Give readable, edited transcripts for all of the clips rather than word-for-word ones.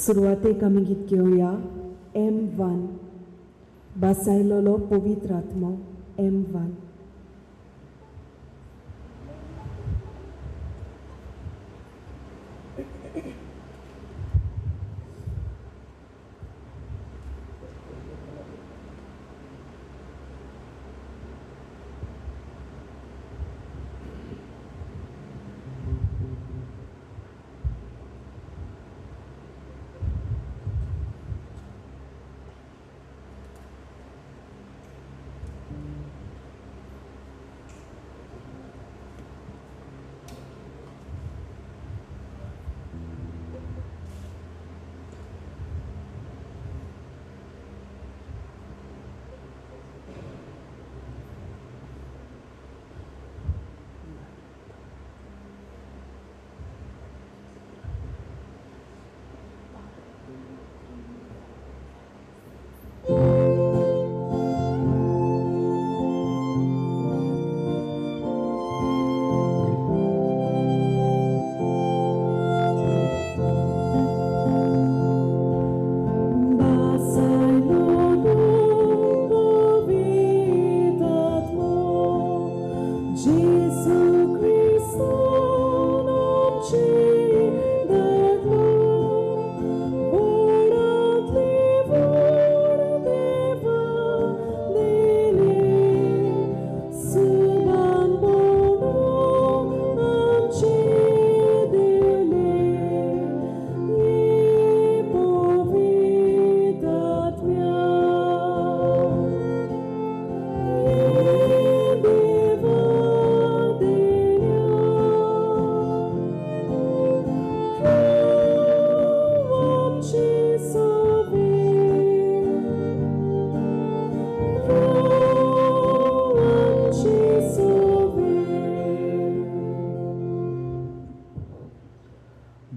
सुरवातेक आमी गीत घेवया M1 बसायलोलो पवित्र आत्मो M1.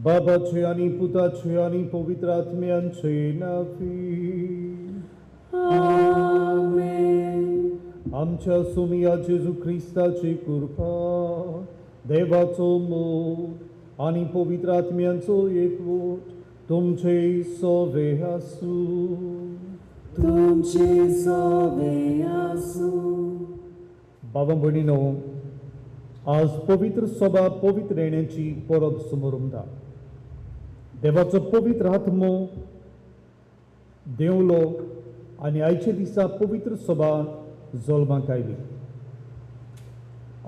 Babaचे आणि पुताचे आणि पवित्र आत्म्यांचे नावी. आमेन. आमच्या सोमिया जेजू ख्रिस्ताची कृपा, देवाचो मोग आणि पवित्र आत्म्यांचो एकवट तुमचे सोवे आसू. तुमचे सोवे आसू. बाबा भणीनो, आज पवित्र सभा पवित्र येण्याची परब समारंभ. देवाचो पवित्र आत्मो देवलो आणि आयचे दिसा पवित्र सभा जल्माक आयली.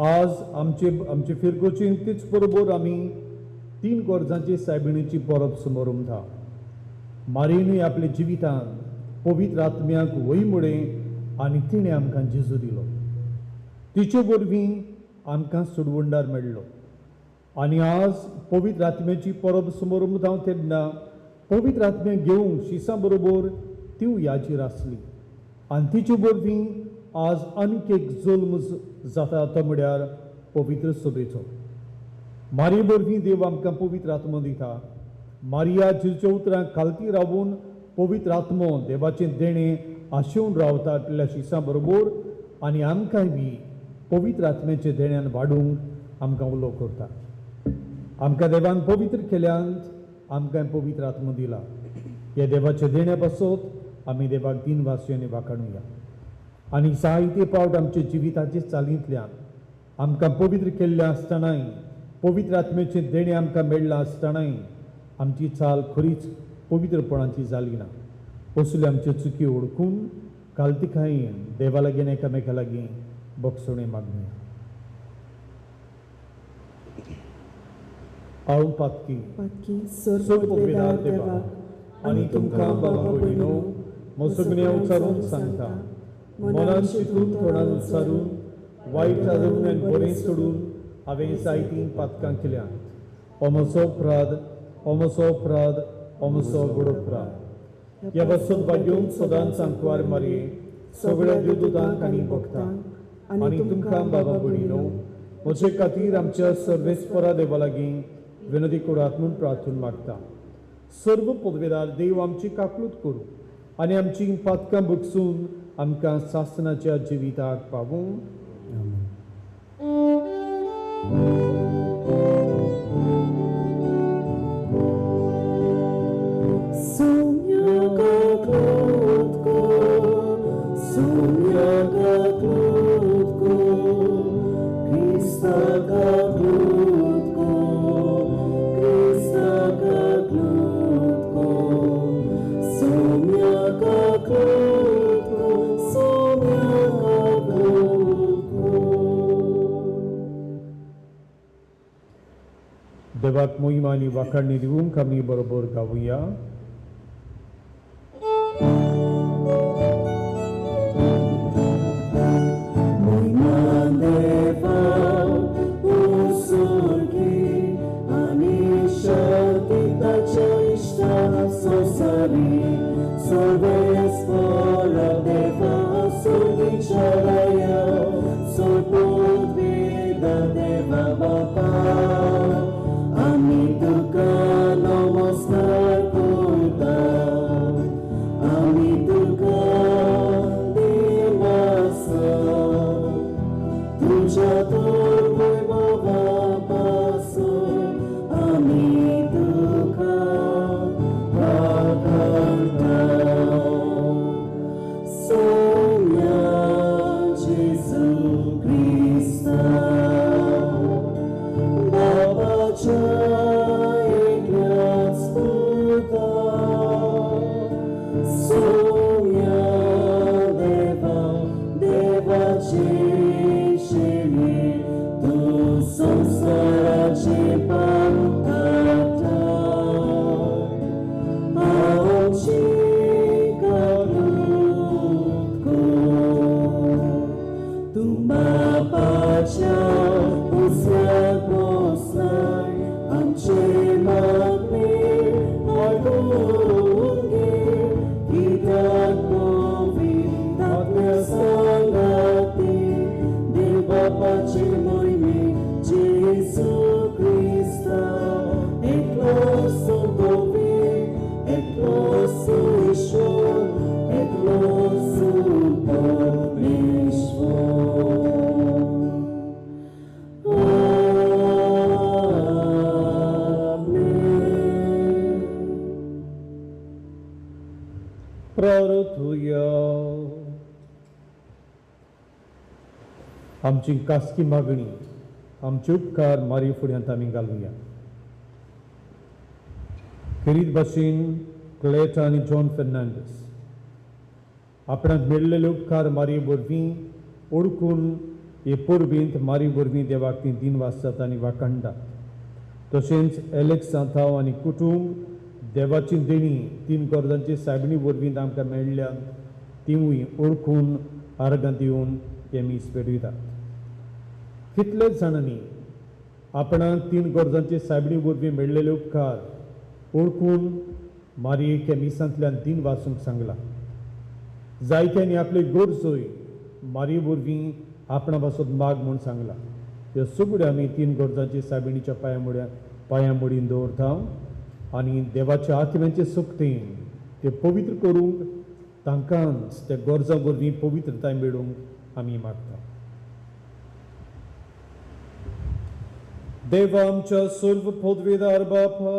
आज आमचे फिरगोचे तेच बरोबर आमी 3 गरजांचे सायबिणीची परब समारंभ. मारिनूय आपल्या जिवितांत पवित्र आत्म्याक वयमुळे आनी तिणें आमकां जेजू दिलो. तिचे वरवीं आमकां सुडवंडार मेळ्ळो. आनी आज पवित्र आत्म्याची परब समारंभ जावन तेन्ना पवित्र आत्म्याक घेवंक शिसां बरोबर ती याचेर आसली. आनी तिचे वरवीं आज आनीक एक जल्म जाता तो म्हळ्यार पवित्र सभेचो. मारये वरवीं देव आमकां पवित्र आत्मो दिता. मारिया जेजूच्या उतरांक खालती रावून पवित्र आत्मो देवाचें देणें आशेवन रावता आपल्या शिसां बरोबर आनी आमकांय बी पवित्र आत्म्याचे देण्यान वाडूंक आमकां उलो करता. आमकां देवान पवित्र केल्यांत आमकां पवित्र आत्मो दिला. हे देवाचे देण्या पासत आमी देवाक दिनवासयांनी वाखाणुया. आनी जायते पावट आमच्या जिविताचे चालींतल्यान आमकां पवित्र केल्ल्या आसतनाय पवित्र आत्म्याचे देणें आमकां मेळ्ळां आसतनाय आमची चाल खरीच पवित्रपणाची जाली ना. असल्यो आमच्यो चुकी ओळखून कालतिकाय देवा लागीं एकामेका लागीं बक्षणे मागणुया. हांव पातकी सर पदवेदार देवा आनी तुमकां बाबा भयणो मोसगण्या उच्चारून सांगता. मनान चिंतून तोंडान उच्चारून वायट जावन आनी बरें सोडून हांवें जायतीं पातकां केल्यात. अमसो अपराध, अमसो अपराध, अमसो व्हड अपराध. ह्या वचत भाग्योंक सदांच सांकवार मारये सगळ्या देवदूतांक आनी भक्तांक आनी तुमकां बाबा भयणो म्हजे खातीर आमच्या सर्वेस्परा देवा लागीं विनंती करात म्हूण प्रार्थना मागता. सर्व पदवेदार देव आमची काकूट करूं आनी आमची पातकां बगसून आमकां सासनाच्या जिविताक पावूं. देवाक मोहिमा आनी वाखाणणी दिवंक आमी बरोबर गावुया. प्रार्थुया. आमची कास्की मागणी आमचे उपकार मारी फुड्यांत आमी घालुया. खेरीत भाशेन क्लेटा आनी जॉन फेर्नांडीस आपणाक मेळिल्ले उपकार मारी वरवीं ओळखून हे परबेंत मारी वरवीं देवाक ती दिनवासतात आनी वाखाणटात. तशेंच एलेक्स सांताव आनी कुटुंब देवाची देणी 3 कर्जांची सायबणी वरवीं आमकां मेळ्ळ्या तिवूय ओळखून आर्गां दिवन ते मीस पेटयतात. कितलेच जाणांनी आपणाक 3 कर्जांची सायबणी वरवीं मेळिल्ले उपकार ओळखून मारयेक ह्या मिसांतल्यान दिन वाचूंक सांगला. जायत्यांनी आपले गरजोय मारये वरवीं आपणा पासून माग म्हूण सांगला. ह्यो सगळ्यो आमी 3 कर्जांची सायबिणीच्या पांयां मोडीन दवरता आनी देवाच्या आत्म्याचे सक्तीन ते पवित्र करूंक तांकांच त्या गरजां वरवीं पवित्रताय मेळूंक आमी मागता. देवा आमच्या सर्व पदवेदार बापा,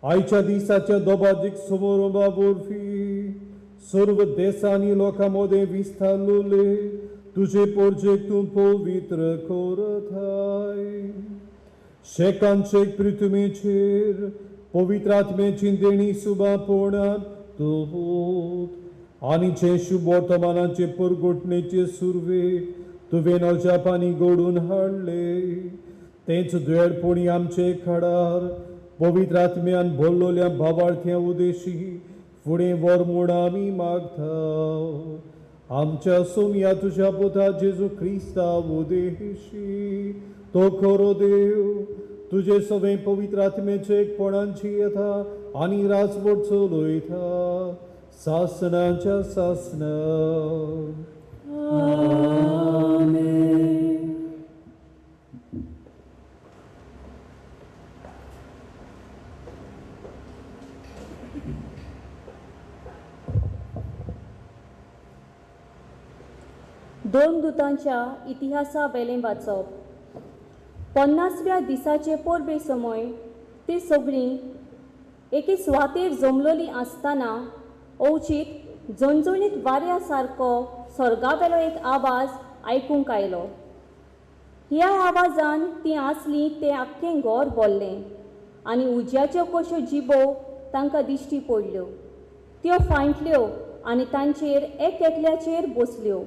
आयच्या दिसाच्या दोबाजीक समारंभा वरवीं सर्व देशांनी लोकां मदें विस्तारलोले तुजे पोरजेक तूं पवित्र करताय. शेकांचेक पृथ्वीचेर पवित्र आत्म्याची देणी सुबापोवण्यान दवत आनी जे शुभ वर्तमानाचे परगोटणेचे सुरवेक तुवें अजापांनी घडोवन हाडले तेच दुयेडपणी आमचे खाडार पवित्र आत्म्यान भरलोल्या भावार्थ्यां उदेशी फुडें व्हर म्हूण आमी मागता. आमच्या सोमया तुज्या पुता जेजू क्रिस्ता उदेशी तो खरो देव तुजे सगळे पवित्र आत्म्याचे एकपणांची येता आनी राजवट चलयता सासनाच्या सासना. दोन दुतांच्या इतिहासा वेलें वाचप. 50व्या दिसाचे परबे समय ती सगळीं एके सुवातेर जमलोली आसतना अवचीत झणझणीत वाऱ्या सारको सर्गावेलो एक आवाज आयकूंक आयलो. ह्या आवाजान ती आसली ते आख्खें घर भरलें आनी उज्याच्यो कश्यो जिबो तांकां दिश्टी पडल्यो. त्यो फांटल्यो आनी तांचेर एकल्याचेर बसल्यो.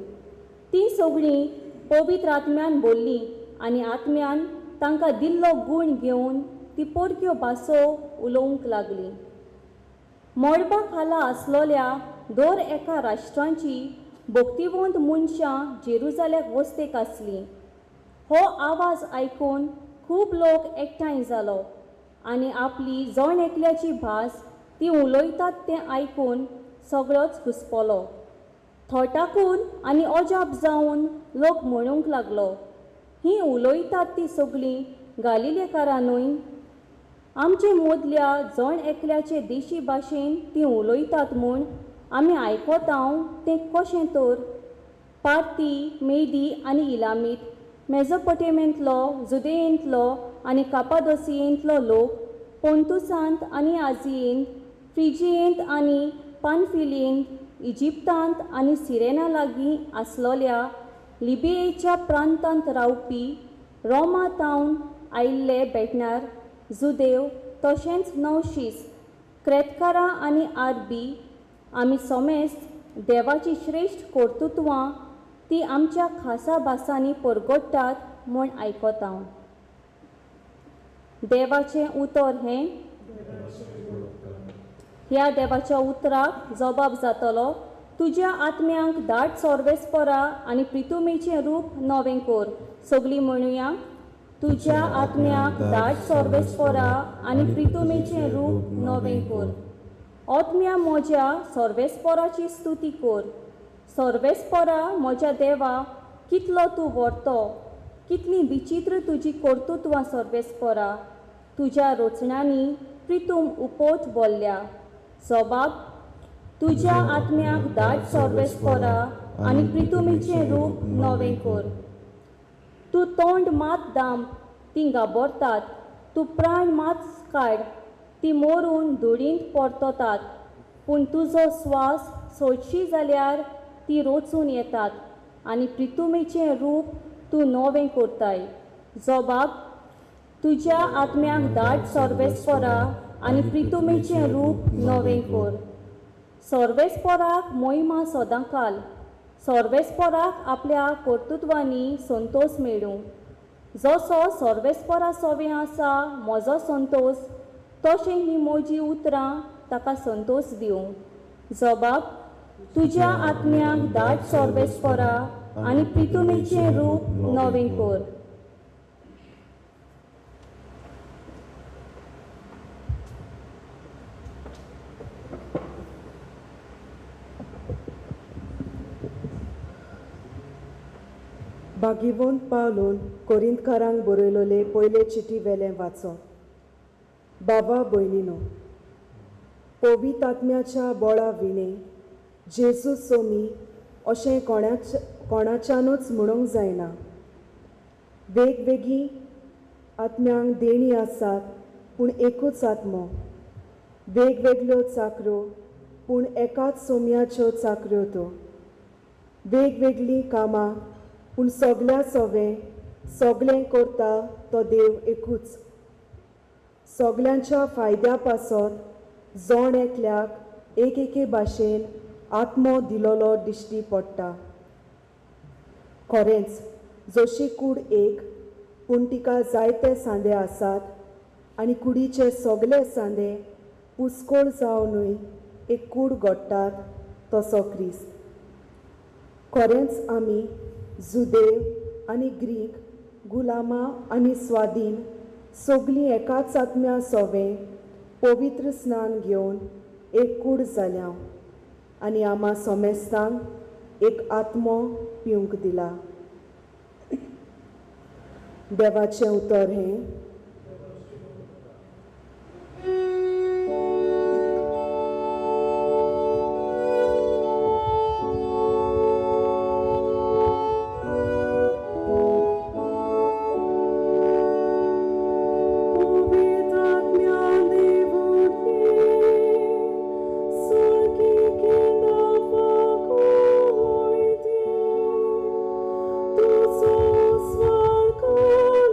ती सगळीं पवित्र आत्म्यान भरलीं आनी आत्म्यान तांकां दिल्लो गूण घेवन ती परक्यो भासो उलोवंक लागली. मळबा खाला आसलोल्या दर एका राष्ट्रांची भक्तिवंत मनशां जेरुजाल्याक वस्तेक आसलीं. हो आवाज आयकून खूब लोक एकठांय जालो आनी आपली जण एकल्याची भास ती उलयतात तें आयकून सगळोच घुस्पलो. थोटाकून आनी अजाप जावन लोक म्हणूंक लागलो, ही उलयतात ती सगळीं गालिलेकारां न्हय? आमचे मदल्या जण एकल्याचे देशी भाशेन ती उलयतात म्हूण आमी आयकतांव तें कशें तर? पार्ती, मेदी आनी इलामीत, मेझोपोटेमियांतलो, जुदेयेंतलो आनी कापादोसियेंतलो लोक, पोंतुसांत आनी आजियेंत, फ्रिजियेंत आनी पानफिलियेंत, इजिप्तांत आनी सिरेना लागीं आसलोल्या लिबियेच्या प्रांतांत रावपी, रोमा तावन आयिल्ले बेटणार, जुदेव तशेंच नवशीस, क्रेतकारां आनी आरबी, आमी समेस्त देवाची श्रेश्ठ कर्तुत्वां ती आमच्या खासा भासांनी परगट्टात म्हूण आयकतांव. देवाचें उतर हें ह्या देवाच्या उतराक जबाब जातलो, तुज्या आत्म्यांक धाड सोर्बेस्परा आनी प्रितुमेचें रूप नवें कर. सगळीं म्हणुया, तुज्या आत्म्याक धाड सोर्बेस्परा आनी प्रितुमेचें रूप नवें कर. आत्म्या म्हज्या सोर्बेस्पराची स्तुती कर. सोर्बेस्परा म्हज्या देवा, कितलो तूं व्हरतो, कितलीं विचित्र तुजी कर्तुत्वां सोर्बेस्परा. तुज्या रचण्यांनी प्रितूम उपोत बोल्ल्या. जबाब, तुज्या आत्म्याक धाड सोर्बेस्परा आनी प्रितुमेचें रूप नवें कर. तूं तोंड मात दांब, तीं गाबोरतात. तूं प्राण मात काड, तीं मोरून धुळींत परततात. पूण तुजो स्वास सोडशी जाल्यार तीं रोचून येतात आनी प्रितुमेचें रूप तूं नवें करताय. जबाब, तुज्या आत्म्याक धाड सोर्बेस्परा आनी प्रितुमेचें रूप नवें कर. सोर्बेस्पराक मोहिमा सदांकाल. सोर्बेस्पराक आपल्या कर्तुत्वांनी संतोश मेळूं. जसो सोर्बेस्परा सोवें आसा म्हजो संतोश, तशें ही म्हजीं उतरां ताका संतोश दिवं. जबाब, तुज्या आत्म्याक धाड सोर्बेस्परा आनी प्रितुमेचें रूप नवें कर. भागिवंत पावलोन कोरिंतकारांक बरयलोले पयले चिटी वेलें वाचो. बाबा भयणीनो, पवित्र आत्म्याच्या बोळा विणे जेजू सोमी अशें कोणाच्यानूच म्हणूंक जायना. वेगवेगळी आत्म्यांक देणी आसात पूण एकूच आत्मो. वेगवेगळ्यो चाकऱ्यो पूण एकाच सोम्याच्यो चाकऱ्यो तो. वेगवेगळीं कामां पूण सगल्या सोवें सगलें करता तो देव एकूच. सगल्यांच्या फायद्या पासत जण एकल्याक एके भाशेन आत्मो दिलोलो दिश्टी पडटा. खरेंच जशी कूड एक, पूण तिका जायते सांदे आसात आनी कुडीचे सगळे सांदे पुस्कोळ जावनूय एक कूड घडटात, तसो क्रिस्त. खरेंच आमी जुदेव आनी ग्रीक, गुलामां आनी स्वाधीन सगलीं एकाच आत्म्या सोवें पवित्र स्नान घेवन एक कूड जाल्या आनी आम्हा सोमेस्तांक एक आत्मो पिवंक दिला. देवाचें उतर हें Tuzo swargoli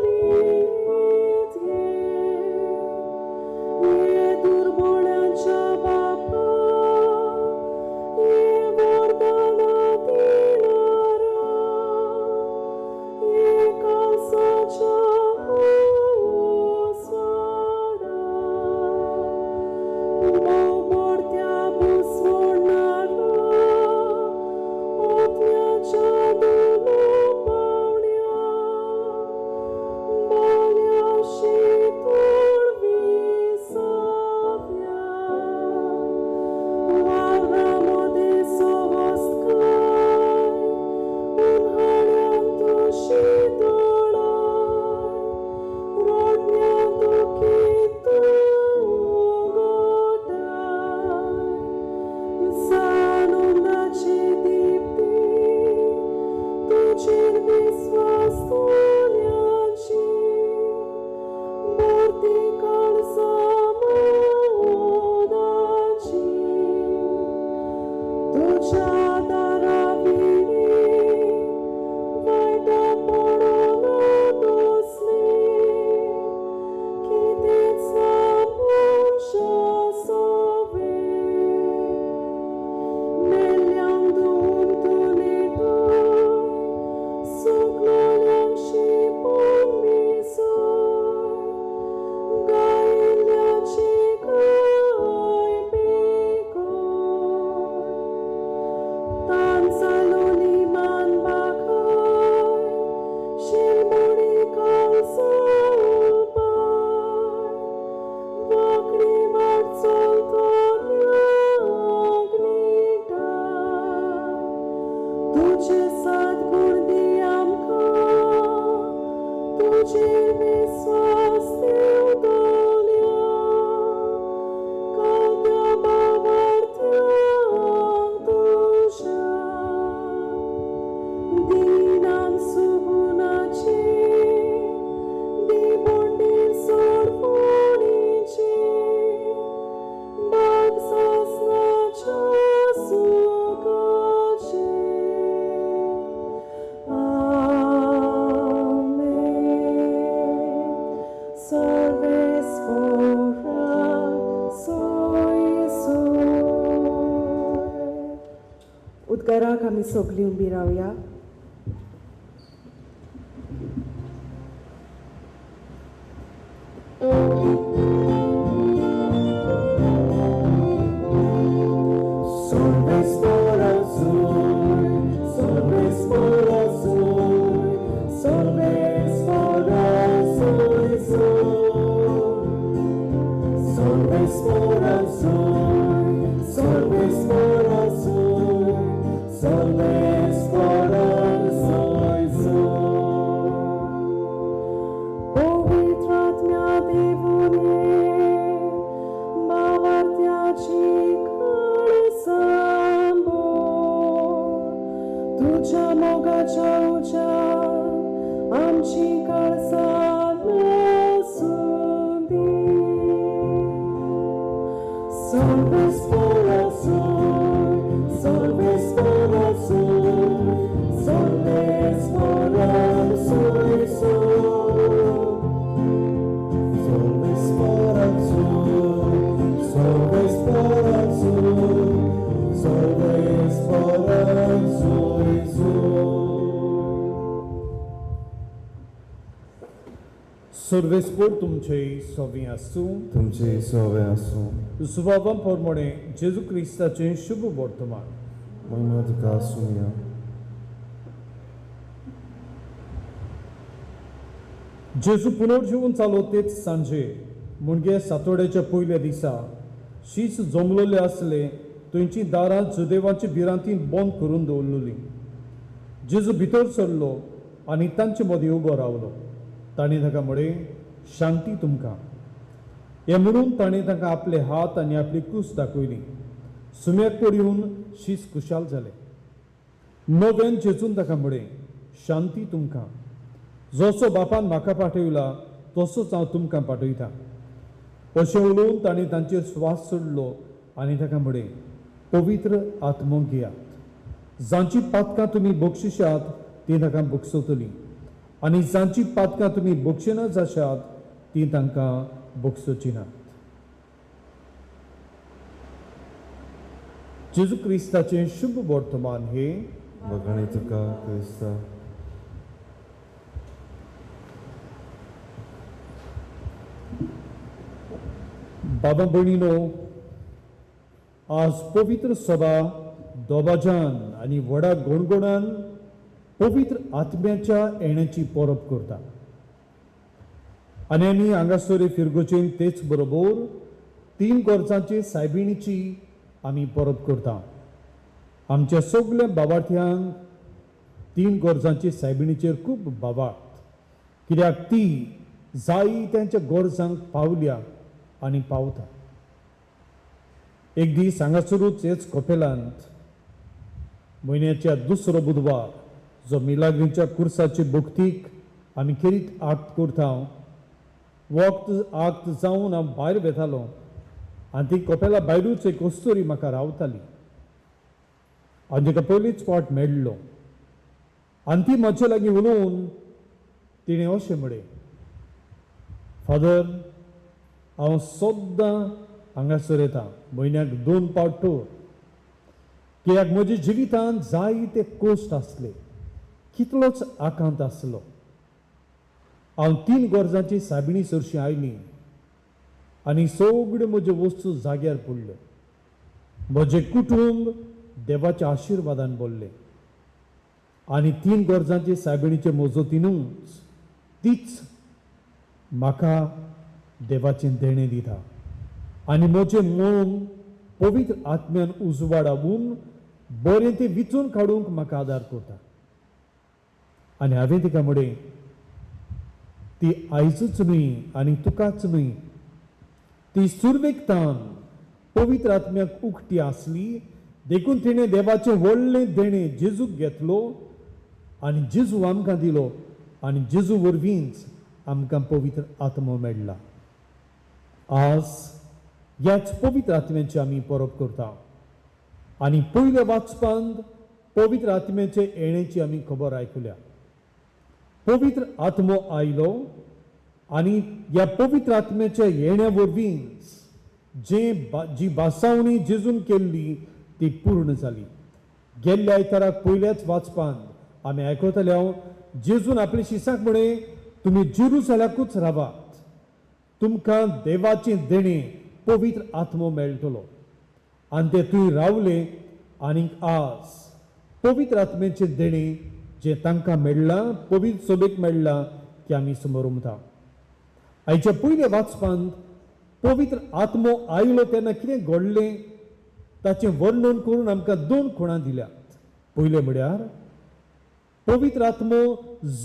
आमी सगळीं उबी रावया. Salve spora azul, salve spora azul, salve spora azul, salve spora azul, salve spora azul, salve spora azul. Повітря дивує, мавартячі колесамбо, तुझ्या मोगाच्या उजा आमची काळजा नसून दे. Salve spora azul, salve spora azul, salve spora azul, salve spora azul, salve spora azul, salve spora azul. सर्वेस्पोर तुमचे सोवी आसूं. तुमचे सवे आसूं. सुवावां प्रमाणे जेजू क्रिस्ताचें शुभ वर्तमान. महिमा तुका आसूंया. जेजू पुनर्जीवन चालो तेच सांजे म्हणजे सातोड्याच्या पयल्या दिसा शीस जमलोले आसले थंयची दारां जुदेवांची भिरांतीन बंद करून दवरलेली. जेजू भितर सरलो आनी तांचे मदीं उबो रावलो. ताणें ताका म्हळें, शांती तुमकां. हें म्हणून ताणें ताका आपले हात आनी आपली कूस दाखयली. सुम्याक पडून शीस कुशाल जालें. नव्यान जेजून ताका म्हळें, शांती तुमकां. जसो बापान म्हाका पाठयला तसोच हांव तुमकां पाठयतां. अशें उलोवन ताणें तांचेर स्वास सोडलो आनी ताका म्हळें, पवित्र आत्मो घेयात. जांची पातकां तुमी बक्षिशात ती ताका बक्षवतलीं आनी जांची पातकां तुमी बक्षिना जाशात ती तांकां बक्षोवची नात. जेजू क्रिस्ताचें शुभ वर्तमान हे वगणे तुका क्रिस्ता. बाबा भयणीनो, आज पवित्र सभा दोबाजान आनी व्हडा गोणगोणान पवित्र आत्म्याच्या येण्याची परब करता. आनी आमी हांगासर फिरगोचेन तेच बरोबर 3 वर्सांचे सायबिणीची आमी परब करता. आमच्या सगळ्या बाबार्थ्यांक 3 वर्सांचे सायबिणीचेर खूब बाबार्थ, कित्याक ती जायत्यांच्या गरजांक पावल्या आनी पावता. एक दीस हांगासरूच हेच कपेलांत म्हयन्याच्या दुसरो बुधवार जो मिलाग्रीच्या कुर्साचे भक्तीक आमी खेरीत आक्त करता, वक्त आक्त जावन हांव भायर वेतालो आनी ती कपेला भायरूच एक कस्तुरी म्हाका रावताली आनी तिका पयलींच फावट मेळ्ळो. आनी ती म्हजे लागीं उलोवन तिणें अशें म्हळें, फादर, हांव सद्दां हांगासर येता म्हयन्याक 2 फावट टूर, कित्याक म्हज्या जिवितांत जायते कोश्ट आसले, कितलोच आकांत आसलो. हांव 3 वर्सांची सायबिणी सरशी आयली आनी सगळ्यो म्हज्यो वस्तू जाग्यार पडल्यो. म्हजें कुटूंब देवाच्या आशिर्वादान भरलें आनी 3 वर्सांचे सायबिणीचे मोजतीनूच तीच म्हाका देवाचें देणें दिता आनी म्हजें मन पवित्र आत्म्यान उजवाडावून बरें तें विचून काडूंक म्हाका आदार करता. आनी हांवें तिका म्हळें, ती आयजूच न्हय आनी तुकाच न्हय, ती सुरवेकतान पवित्र आत्म्याक उक्ती आसली, देखून तिणें देवाचें व्हडलें देणें जेजूक घेतलो आनी जेजू आमकां दिलो आनी जेजू वरवींच आमकां पवित्र आत्मो मेळ्ळा. आज ह्याच पवित्र आत्म्याची आमी परब करता आनी पयल्या वाचपांत पवित्र आत्म्याचे येण्याची आमी खबर आयकल्या. पवित्र आत्मो आयलो आनी ह्या पवित्र आत्म्याच्या येण्या वरवींच जी बासावणी जेजून केल्ली ती पूर्ण जाली. गेल्ल्या आयताराक पयल्याच वाचपान आमी आयकतले जेजून आपल्या शिसांक म्हणे तुमी जेरुसलेमाकूच रावात, तुमकां देवाची देणी पवित्र आत्मो मेळटलो. आनी ते थंय रावले आनीक आज पवित्र आत्मेचे देणी जे तांकां मेळ्ळां, पवित्र सोबेक मेळ्ळां की आमी समोर उमता. आयच्या पयल्या वाचपांत पवित्र आत्मो आयलो तेन्ना कितें घडलें ताचें वर्णन करून आमकां 2 खुणां दिल्यात. पयलें म्हळ्यार पवित्र आत्मो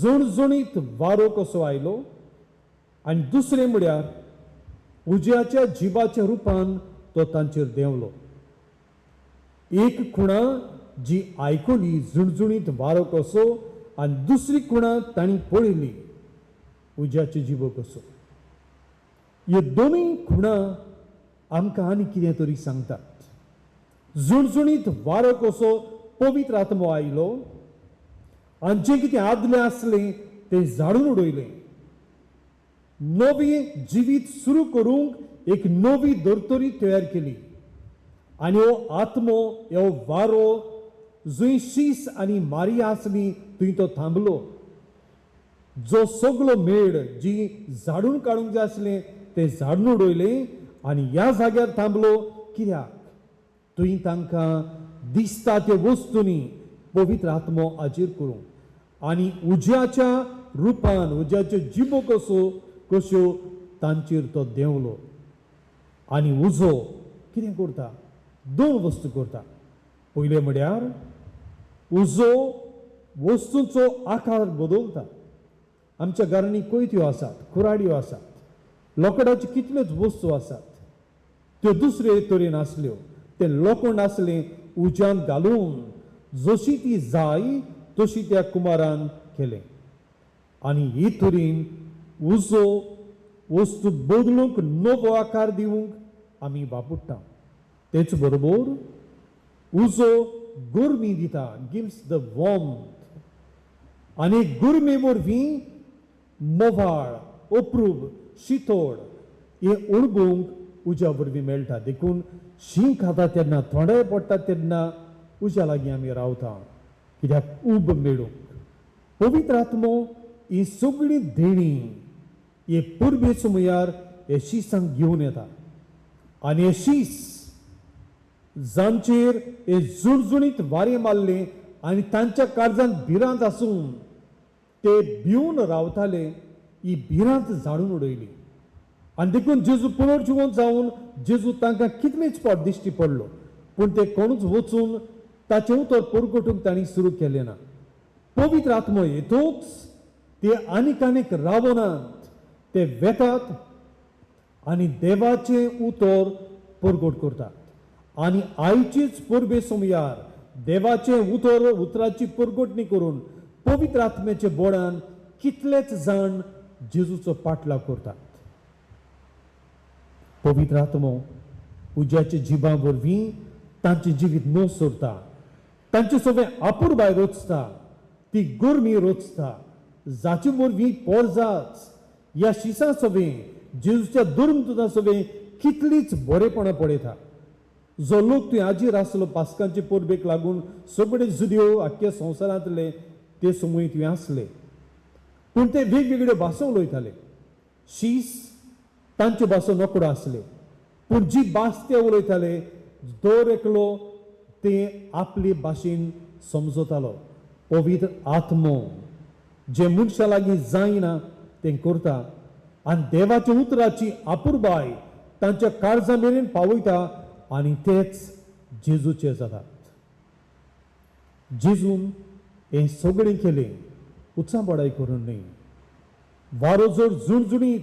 जणजणीत वारो कसो आयलो, आनी दुसरें म्हळ्यार उज्याच्या जिवाच्या रुपान तो तांचेर देंवलो. एक खुणा जी आयकली जुणजुणीत वारो कसो, आनी दुसरी खुणा तांणी पळयली उज्याचे जिवो कसो. ह्यो दोनूय खुणा आमकां आनी कितें तरी सांगतात. जुणजुणीत वारो कसो पवित्र आत्मो आयलो, आनी जें कितें आदलें आसलें तें झाडून उडयलें. नवी जिवीत सुरू करूंक एक नवी धर्तरी तयार केली. आनी हो आत्मो, हो वारो जंय शीस आनी मारिया आसली थंय तो थांबलो. जो सगळो मेळ जी झाडून काडूंक जाय आसलें तें झाडून उडयलें आनी ह्या जाग्यार थांबलो. कित्याक? थंय तांकां दिसता त्यो वस्तूंनी पवित्र आत्मो हाजीर करूंक आनी उज्याच्या रुपान, उज्याच्यो जिबो कश्यो तांचेर तो देंवलो. आनी उजो कितें करता? 2 वस्तू करता. पयलें म्हळ्यार उजो वस्तूंचो आकार बदलता. आमच्या घरांनी कोयत्यो आसात, कुराड्यो आसात, लोखंडाच्यो कितल्योच वस्तू आसात. त्यो दुसरे तरेन आसल्यो. ते लोखंड आसलें उज्यान घालून जशी ती जाय तशी त्या कुमारान केलें. आनी हे तरेन उजो वस्तू बदलूंक, नवो आकार दिवंक आमी वापरता. तेच बरोबर उजो गरमी दिता, गिव्स द वॉर्मथ. आनी गरमे वरवीं मोवाळ, अप्रूप, शितोड हे अणभवूंक उज्या वरवीं मेळटा. देखून शीं खाता तेन्ना, थोडे पडटा तेन्ना उज्या लागीं आमी रावता. कित्याक उब मेळूंक. पवित्र आत्मो ही सगळी देणी हे पुर्बे सुमयार हे शिसांक घेवन येता. आनी हे शीस जांचेर हे जुणजुणीत वारें मारलें आनी तांच्या काळजांत भिरांत आसून ते भिवन रावताले, ही भिरांत झाडून उडयली. आनी देखून जेजू पुनर्जिवंत जावन जेजू तांकां कितलेच फावट दिश्टी पडलो, पूण ते कोणूच वचून ताचें उतर परगटूंक तांणी सुरू केलें ना. पवित्र आत्मो येतूच ते आनीक रावनात, ते वेतात आनी देवाचें उतर परगट करतात. आनी आयचीच परबे सुमयार देवाचें उतराची परगटणी करून पवित्र आत्म्याचे बोडान कितलेच जाण जेजूचो पाटलाव करतात. पवित्र आत्मो उज्याच्या जिबां वरवीं तांचें जिवीत न सोरता, तांचे सगळें आपुरबाय रोचता, ती गरमी रोचता, जाचे वरवीं पोरजाच ह्या शिसां सगळें जेजूच्या दुर्मतुदां सगळें कितलीच बरेपणां पळयता. जो लोक थंय हाजीर आसलो पास्कांचे परबेक लागून सगळे जुदियो आख्ख्या संवसारांतले ते समूह थंय आसले, पूण ते वेगवेगळ्यो भासो उलयताले. शीस तांच्यो भासो नोकडो आसले, पूण जी भास ते उलयताले दर एकलो ते आपले भाशेन समजतालो. पवित्र आत्मो जे मनशा लागीं जायना तें करता आनी देवाच्या उतराची आपुरबाय तांच्या काळजा मेरेन पावयता आनी तेच जेजूचे जातात. जेजून हें सगळें केलें उत्साहबडाय करून न्ही. वारो जर जुणजुणीत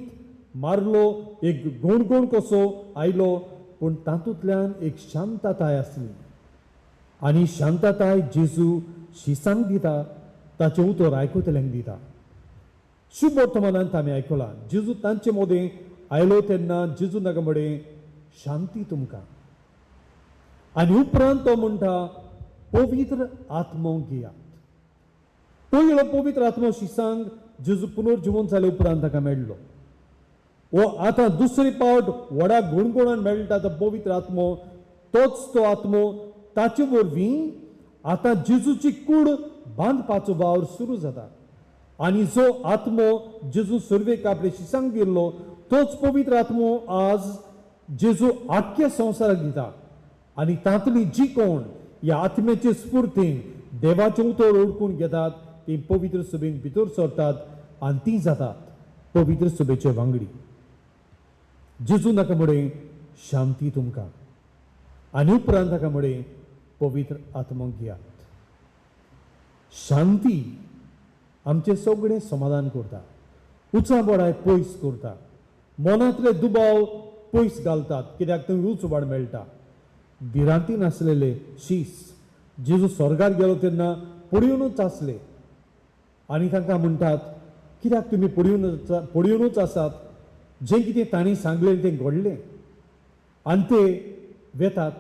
मारलो, एक गोणगोण कसो आयलो, पूण तातूंतल्यान एक शांतताय आसली. आनी शांतताय जेजू शिसांक दिता, ताचें उतर आयकुतल्यांक दिता. शुभ वर्तमानांत आमी आयकलां जेजू तांचे मोदें आयलो तेन्ना जेजू नाका म्हणे शांती तुमकां. आनी उपरांत तो म्हणटा पवित्र आत्मो घेयात. पयलो पवित्र आत्मो शिसांक जेजू पुनर्जिवंत जाले उपरांत ताका मेळ्ळो. वो आतां दुसरे पावट व्हडा गुणगुणान मेळटा तो पवित्र आत्मो, तोच तो आत्मो ताचे वरवीं आतां जेजूची कूड बांदपाचो वावर सुरू जाता आनी जो आत्मो जेजू सर्वेक आपल्या शिसांक दिल्लो तोच पवित्र आत्मो आज जेजू आख्या संवसाराक दिता आनी तांतली जी कोण ह्या आत्म्याचे स्फूर्तीन देवाचे उतर ओळखून घेतात ती पवित्र सभेन भितर सरतात आनी ती जातात पवित्र सभेचे वांगडी. जेजू नाका म्हणे शांती तुमकां आनी उपरांत ताका म्हणे पवित्र आत्मो घेयात. शांती आमचे सगळे समाधान करता, उचाबडाय पयस करता, मनांतले दुबाव पयस घालतात कित्याक थंय उचवाड मेळटा. भिरांतीन आसलेले शीस जेजू स्वर्गार गेलो तेन्ना पडयोनूच आसले आनी तांकां म्हणटात कित्याक तुमी पडयोनूच आसात. जें कितें तांणी सांगलें तें घडलें आनी ते वेतात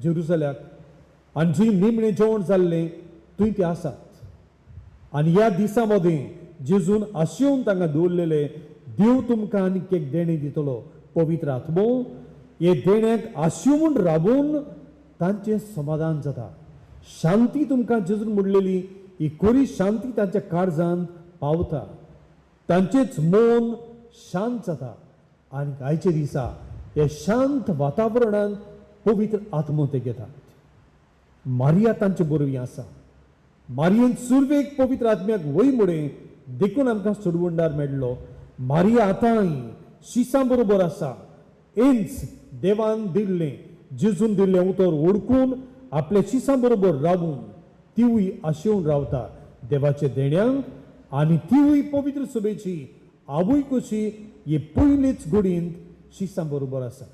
जेरुसल्याक आनी जी निमणें जेवण जाल्लें थंय ते आसात. आनी ह्या दिसा मदें जेजून आशेवन तांकां दवरलेले देव तुमकां आनीक एक देणे दितलो पवित्र आत्मो. हे देण्याक आशेवून राबून तांचें समाधान जाता. शांती तुमकां जेजून म्हणलेली ही खरी शांती तांच्या काळजांत पावता. तांचेच मन शांत जाता आनी आयच्या दिसा हे शांत वातावरणांत पवित्र आत्मो ते घेतात. मारिया तांचे बरोबर आसा. मारयेन सुरवेक पवित्र आत्म्याक वय मुळे देखून आमकां सोडवणदार मेळ्ळो. मारिया आतांय शिसां बरोबर आसा. इंच देवान दिल्लें जेजून दिल्लें उतर ओळखून आपल्या शिसां बरोबर रावून तिवूय आशेवन रावता देवाचे देण्यांक आनी तिवूय पवित्र सभेची आवय कशी हे पयलीच घडींत शिसां बरोबर आसा.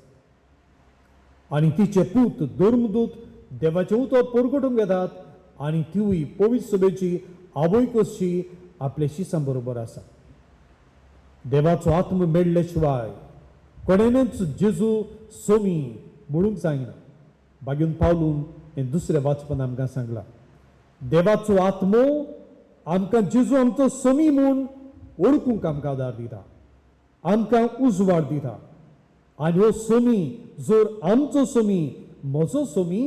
आनी तिचे पूत धर्मदूत देवाचे उतर परगटूंक येतात आनी तिवूय पवित्र सभेची आवय कशी आपल्या शिसां बरोबर आसा. देवाचो आत्म मेळ्ळे शिवाय कोणेनच जेजू सोमी म्हणूंक जायना. बागेन पावलून हें दुसऱ्या वाचपान आमकां सांगलां. देवाचो आत्मो आमकां जेजू आमचो सोमी म्हूण ओळखूंक आमकां आदार दिता, आमकां उजवाड दिता. आनी हो सोमी जर आमचो सोमी म्हजो सोमी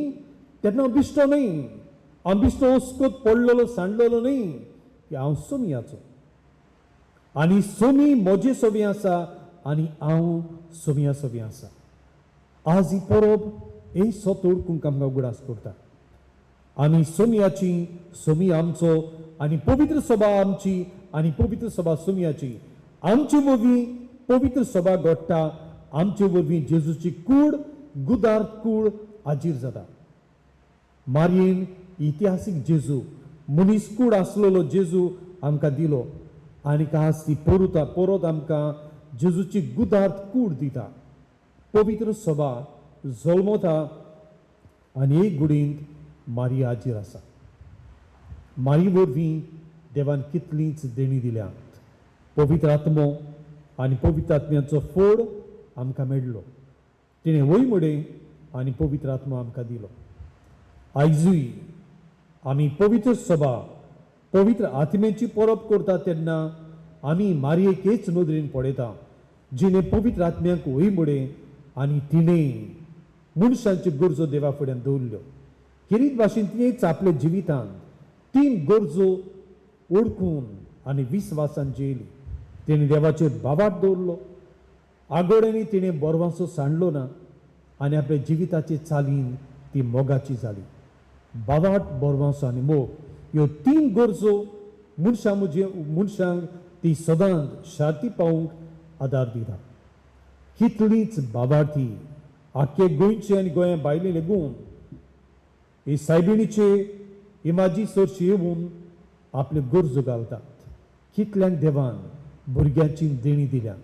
तेन्ना बिश्तो न्ही, हांव बिश्तो हुस्कोत पडलेलो सांडलेलो न्ही की हांव सोमियाचो. आनी सोमी म्हजे सोमी आसा आनी हांव सोमिया सोमी आसा. आज ही परब हे सत ओळखूंक आमकां उगडास करता. आमी सोमियाची, सोमी आमचो आनी पवित्र सभा आमची आनी पवित्र सभा सोमियाची. आमचे वरवीं पवित्र सभा घडटा. आमचे वरवीं जेजूची कूड गुदार्थ कूड हाजीर जाता. मारयेन इतिहासीक जेजू मनीस कूड आसलेलो जेजू आमकां दिलो आनीक आज ती परत आमकां जेजूची गुदार्थ कूड दिता. पवित्र सभा जल्मता आनी एक गुडींत मारिया हाजीर आसा. मारी वरवीं देवान कितलींच देणी दिल्यात. पवित्र आत्मो आनी पवित्र आत्म्याचो फळ आमकां मेळ्ळो. तिणें वय मुडें आनी पवित्र आत्मो आमकां दिलो. आयजूय आमी पवित्र सभा पवित्र आत्म्याची परब करता तेन्ना आमी मारयेक हेच नदरेन पळयता जिणें पवित्र आत्म्याक वय मुडें आनी तिणें मनशांच्यो गरजो देवा फुड्यान दवरल्यो. खेरीत भाशेन तिणेंच आपल्या जिवितांत 3 गरजो ओळखून आनी विस्वासान जियेली. तिणें देवाचेर बाबाट दवरलो. आगोड्यांनी तिणें बोरवांसो सांडलो ना आनी आपल्या जिविताचे चालीन ती मोगाची जाली. बाबाट, बोरवांसो आनी मोग ह्यो 3 गरजो मनशांक ती सदांच शांती पावूंक आदार दिता. कितलींच बाबार्थी आख्खे गोंयचे आनी गोंया भायले लेगून हे सायबिणीचे इमाजी सरशी येवून आपल्यो गरजो घालतात. कितल्यांक देवान भुरग्यांची देणी दिल्यात,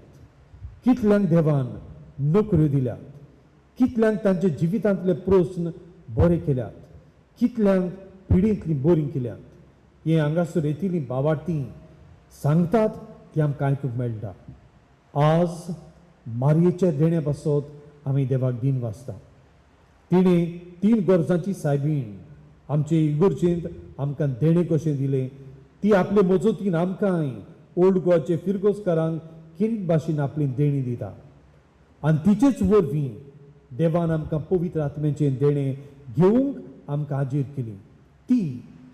कितल्यांक देवान नोकऱ्यो दिल्यात, कितल्यांक तांच्या जिवितांतले प्रस्न बरे केल्यात, कितल्यांक पिडींतली बोरीं केल्यात. हे हांगासर येतिल्लीं बाबार्थी सांगतात ती आमकां आयकूंक मेळटा. आज मारयेच्या देण्या पासत आमी देवाक दिन वाचता. तिणें 3 गरजांची सायबीण आमचे इगर्जेंत आमकां देणे कशें दिलें ती आपले मजतीन आमकांय ओल्ड गोवाचे फिरगोसकारांक किरीत भाशेन आपली देणी दिता. आनी तिचेच वरवीं देवान आमकां पवित्र आत्म्याचें देणें घेवंक आमकां हाजीर केली. ती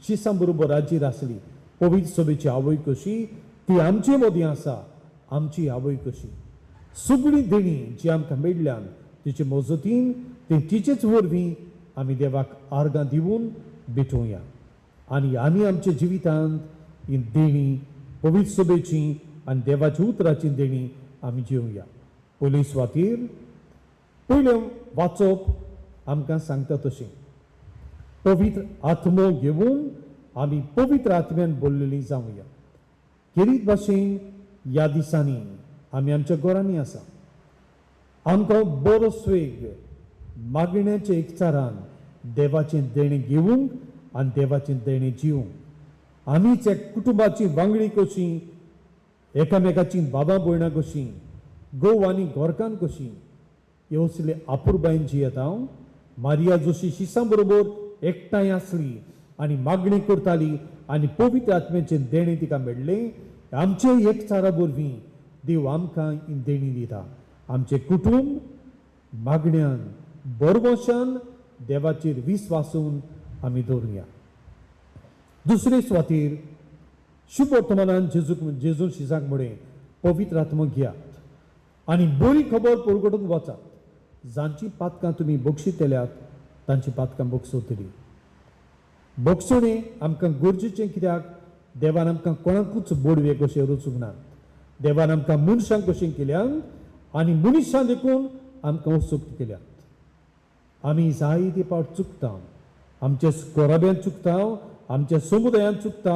शिसां बरोबर राजीर आसली. पवित्र सभेची आवय कशी ती आमचे मदीं आसा, आमची आवय कशी. सगळी देणी जी आमकां मेळ्ळ्यान तिचे मजतीन ते तिचेच वरवीं आमी देवाक आर्गां दिवन भेटोवया. आनी आमी आमच्या जिवितांत ही देणी पवित्र सभेची आनी देवाच्या उतराची देणी आमी जेवया. पयले सुवातेर पयलें वाचप आमकां सांगता तशें पवित्र आत्मो घेवन आमी पवित्र आत्म्यान भरलेलीं जावया. खेरीत भाशेन ह्या दिसांनी आमी आमच्या घरांनी आसा. आमकां बरो स्वेग मागण्याच्या एकचारान देवाचें देणें घेवंक आनी देवाचें देणें जिवंक. आमीच एक कुटुंबाची वांगडी कशीं, एकामेकाची बाबा भयणां कशीं, घोव आनी घोरकान कशीं ह्यो असले आपुरबायेन जियेता. मारिया जशी शिसां बरोबर एकठांय आसली आनी मागणी करताली आनी पवित्र आत्म्याचें देणें तिका मेळ्ळें. आमचे एकचारा वरवीं देव आमकां ही देणी दिता. आमचें कुटुंब मागण्यान बरवशान देवाचेर विस्वासून आमी दवरुया. दुसरे सुवातेर शुभ वर्तमानान जेजू शिसाक म्हळें पवित्र आत्मो घेयात आनी बरी खबर परगटून वचात. जांची पातकां तुमी बक्षीत केल्यात तांची पातकां बक्षवतली. बक्षणें आमकां गरजेचें कित्याक देवान आमकां कोणाकूच बोडवे कशें रचूंक ना. देवान आमकां मनशांक कशें केल्यात आनी मनशां देखून आमकां वचूंक केल्यात. आमी जायते पावट चुकता. आमच्या कोराब्यांत चुकता, आमच्या समुदायांत चुकता,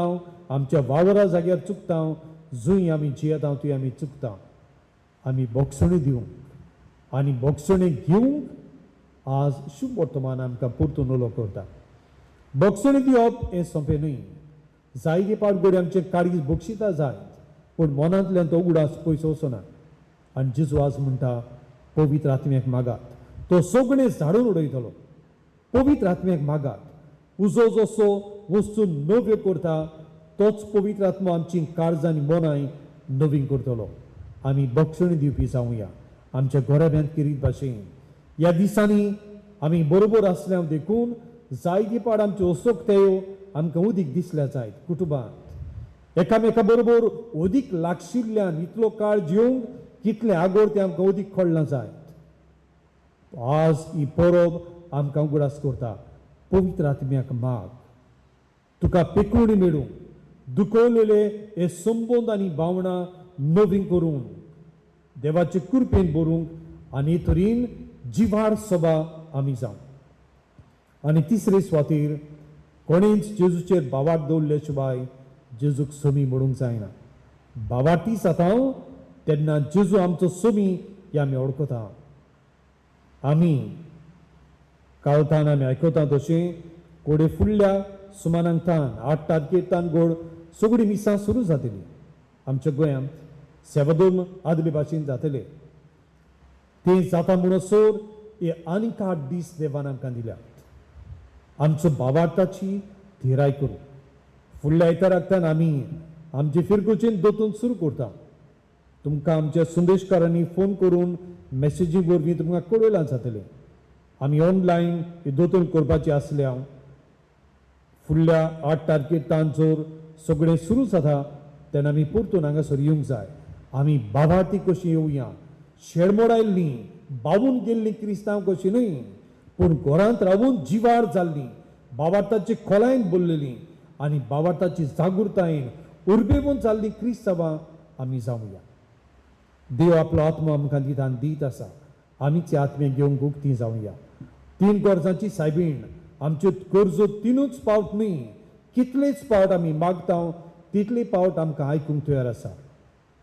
आमच्या वावरा जाग्यार चुकता. जंय आमी जियेता थंय आमी चुकता. आमी बोक्षणे दिवंक आनी बोक्षणे घेवंक आज शुभ वर्तमान आमकां परतून उलो करता. बोक्षणे दिवप हें सोंपें न्हय. जायते पावट घडये आमचे काळीज बक्षिता जाय पूण मनांतल्यान तो उगडास पयस वचना. आनी जेजू आज म्हणटा पवित्र आत्म्याक मागात, तो सगळें झाडून उडयतलो. पवित्र आत्म्याक मागात. उजो जसो वस्तू नव्यो करता तोच पवित्र आत्मा आमची काळजां आनी मनांय नवीन करतलो. आमी बक्षणी दिवपी जावया. आमच्या घराब्यांत किरीत भाशेन ह्या दिसांनी आमी बरोबर आसल्या देखून जायती पाड आमच्यो असोकतायो आमकां उदीक दिसल्या जायत. कुटुंबांत एकामेका बरोबर अदीक लागशिल्ल्यान इतलो काळ जिवंक कितलें आगोड तें आमकां अदीक कळना जायत. आज ही परब आमकां उगडास करता. पवित्र आत्म्याक माग. तुका पेकुणी मेळूंक दुखवलेले हे संबंद आनी भावना नवीन करून देवाचे कृपेन भरूंक आनी तरेन जिवार सभा आमी जावं. आनी तिसरे सुवातेर कोणेंच जेजूचेर बावाट दवरले शिवाय जेजूक समी म्हणूंक जायना. बावाटी जाता तेन्ना जेजू आमचो समी हे आमी वळखता. आमी कावतान आमी आयकता तशें कोडे फुडल्या सुमानांतान 8 तारखेतान गोड सगळीं मिसां सुरू जातलीं. आमच्या गोंयांत सेवाधर्म आदले भाशेन जातले. तें जाता म्हणसर हे आनीक 8 दीस देवान आमकां दिल्यात. आमचो भावार्थाची थिराय करूं. फुडल्या आयताराकतान आमी आमचे फिरकोचेन दोतून सुरू करता. तुमकां आमच्या संदेशकारांनी फोन करून मॅसेजी वरवीं तुमकां कळयलां जातलें. आमी ऑनलायन हे दोतून करपाचें आसल्या फुडल्या 8 तारखेतान जर सगळें सुरू जाता तेन्ना आमी परतून हांगासर येवंक जाय. आमी भावार्थी कशीं येवया. शेळमोडायल्लीं बावून गेल्लीं क्रिस्तांव कशीं न्हय पूण घरांत रावून जिवार जाल्लीं भावार्थाचे खोलायेन बोललेलीं आनी भावार्थाची जागृतायेन उर्बेवून जाल्लीं क्रिस्तांवां आमी जावया. देव आपलो आत्मो आमकां दितान दीत आसा. आमीच आत्मे घेवंक उक्तीं जावया. 3 गरजांची सायबीण आमच्यो गरजो 3च पावट न्हय कितलेच पावट आमी मागता तितले पावट आमकां आयकूंक तयार आसा.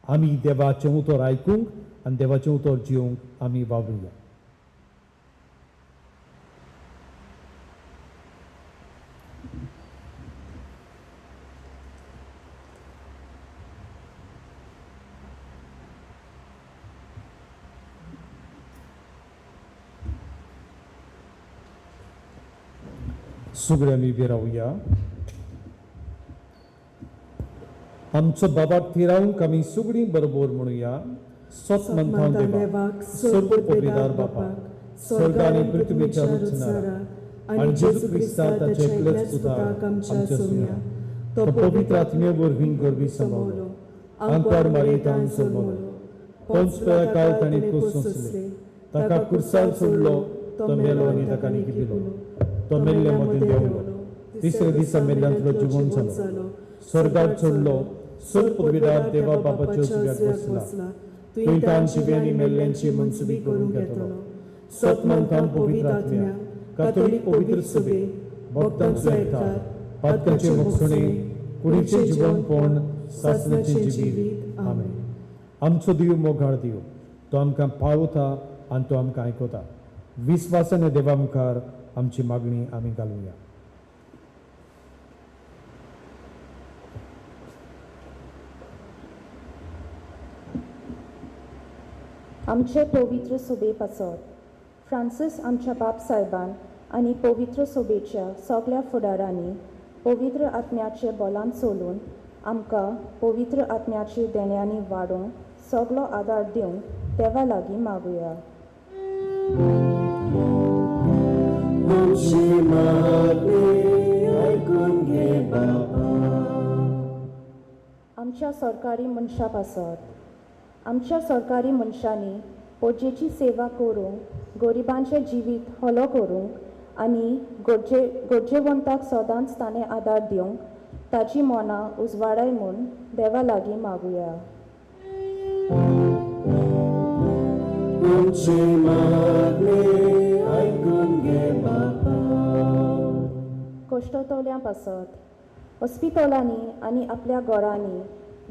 आमी देवाचें उतर आयकूंक आनी देवाचें उतर जिवंक आमी वावुरया. सगळे आमी उबे रावया. आमचो बाबाक थिरावंक आमी सगळीं बरोबर म्हणुया. सतमंतां देवाक सर्व पवित्र बापाक स्वर्ग आनी पृथ्वीच्या रचणारा आनी जेजू क्रिस्ता ताच्या एकल्याच पुताक आमच्या सुम्या तो पवित्र आत्म्या वरवीं गरबी सांबाळलो अंकार मारयेतान जल्मलो पंच काळ ताणें कुस सोंसले ताका कुर्सार सोडलो तो मेलो आनी ताका निखिलो तो मेल्ल्या मदीं देंवलो तिसऱ्या दिसा मेल्ल्यांतलो जिवंत जालो स्वर्गाक चडलो सर पदवीदार देवा बापाच्या उजव्याक बसला थंय तान जिव्यांनी मेल्ल्यांची मनसुबी करून घेतलो सत मानतां पवित्र आत्म्या कातोलीक पवित्र सभे भक्तांचो एकठार पातकांचे मोगसणे कुडीचें जिवंतपण सासणाचें जिवीत आमेन. आमचो दिव मोगाळ दिव तो आमकां पावता आनी तो आमकां आयकता विस्वासाने देवा मुखार आमची मागणी आमी घालुया. आमचे पवित्र सोबे पासत फ्रांसीस आमच्या बाप साहेबान आनी पवित्र सोबेच्या सगळ्या फुडारांनी पवित्र आत्म्याचे बोलान चलून आमकां पवित्र आत्म्याची देण्यांनी वाडोवंक सगळो आदार दिवंक देवा लागीं मागुया. आमची मागणी आयकून घे बाबा. आमच्या सरकारी मनशा पासत आमच्या सरकारी मनशांनी पोजेची सेवा करूंक गरिबांचे जिवीत हलो करूंक आनी गरजेवंताक सदांच ताणें आदार दिवंक ताची मनां उजवाडाय म्हूण देवा लागीं मागुया. आमची मागणी आयकून घे बाबा. कोश्टतोल्यां पासत हॉस्पिटलांनी आनी आपल्या घरांनी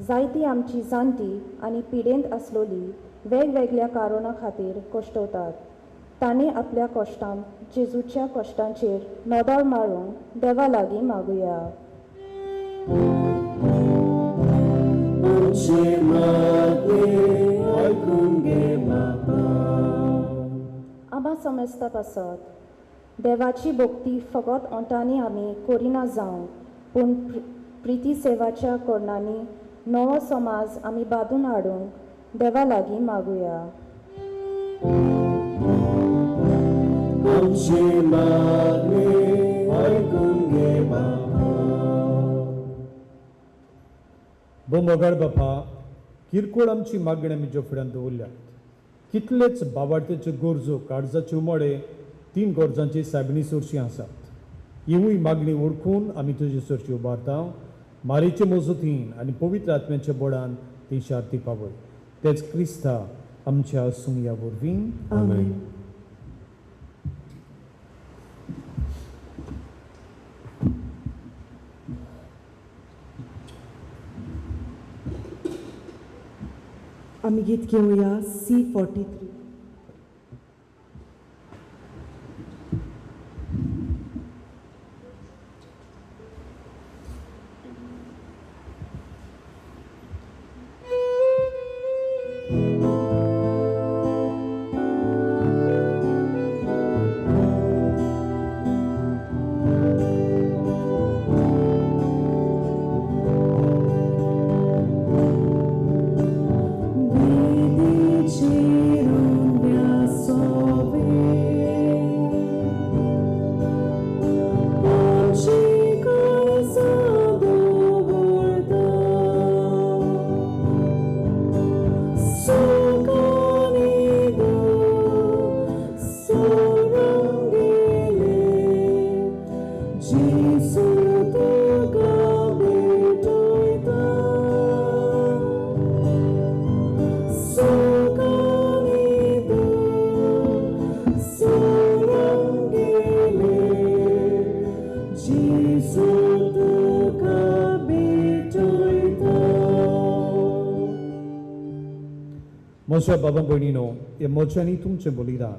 जायतीं आमची जाणटी आनी पिडेंत आसलोली वेगवेगळ्या कारणा खातीर कोश्टवतात. तांणी आपल्या कश्टांत जेजूच्या कश्टांचेर नदर मारूंक देवा लागीं मागुया. आमची मागणी आयकून घे बाबा. आबा समजता पासत देवाची भक्ती फकत ओंटांनी आमी करिना जावं पूण प्रिती सेवाच्या करणांनी नवो समाज आमी बांदून हाडूंक देवा लागीं मागुया. आमची मागणी आयकून घे बाबा. बो मोगाळ बापा किरकोळ आमची मागणी आमी तुज्या फुड्यान दवरल्यात. कितलेच बावार्थ्याच्यो गरजो काळजाचे उमोडे 3 गरजांची सायबिणी सरची आसात. हिवूय मागणी ओळखून आमी तुजे सरची उबारता मारेचे मजतीन आनी पवित्र आत्म्याच्या बोडान ती शार्ती पावय. तेच क्रिस्ता आमच्या सुमया वरवीं आमेन. आमी गीत घेवया C43. म्हज्या बाबा भयणीनो हे मोच्यानी तुमचें बलिदान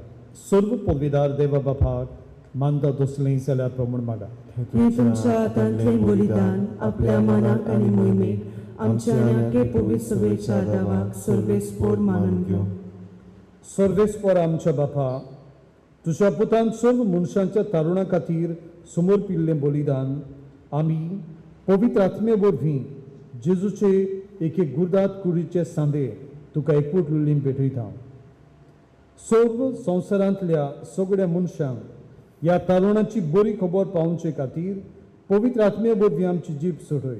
सर्व पदवीदार देवा बापाक मानता दसलें जाल्यार प्रमाण मागा. हे तुमच्या हातांतलें बलिदान आपल्या मनाक आनी मोहिमेक आमच्या आख्खे पवित्र सभेच्या देवाक सर्वेस्पोर मानून घेवं. सर्वेस्पर आमच्या बापा तुज्या पुतान सर्व मनशांच्या तारुणा खातीर समर्पिल्लें बलिदान आमी पवित्र आत्मे वरवीं जेजूचे एक गुरदात कुडीचे सांदे तुका एकवटलेली भेटयता. सर्व संवसारांतल्या सगळ्या मनशांक ह्या तारुणाची बरी खबर पावचे खातीर पवित्र आत्मे वरवीं आमची जीब सोडय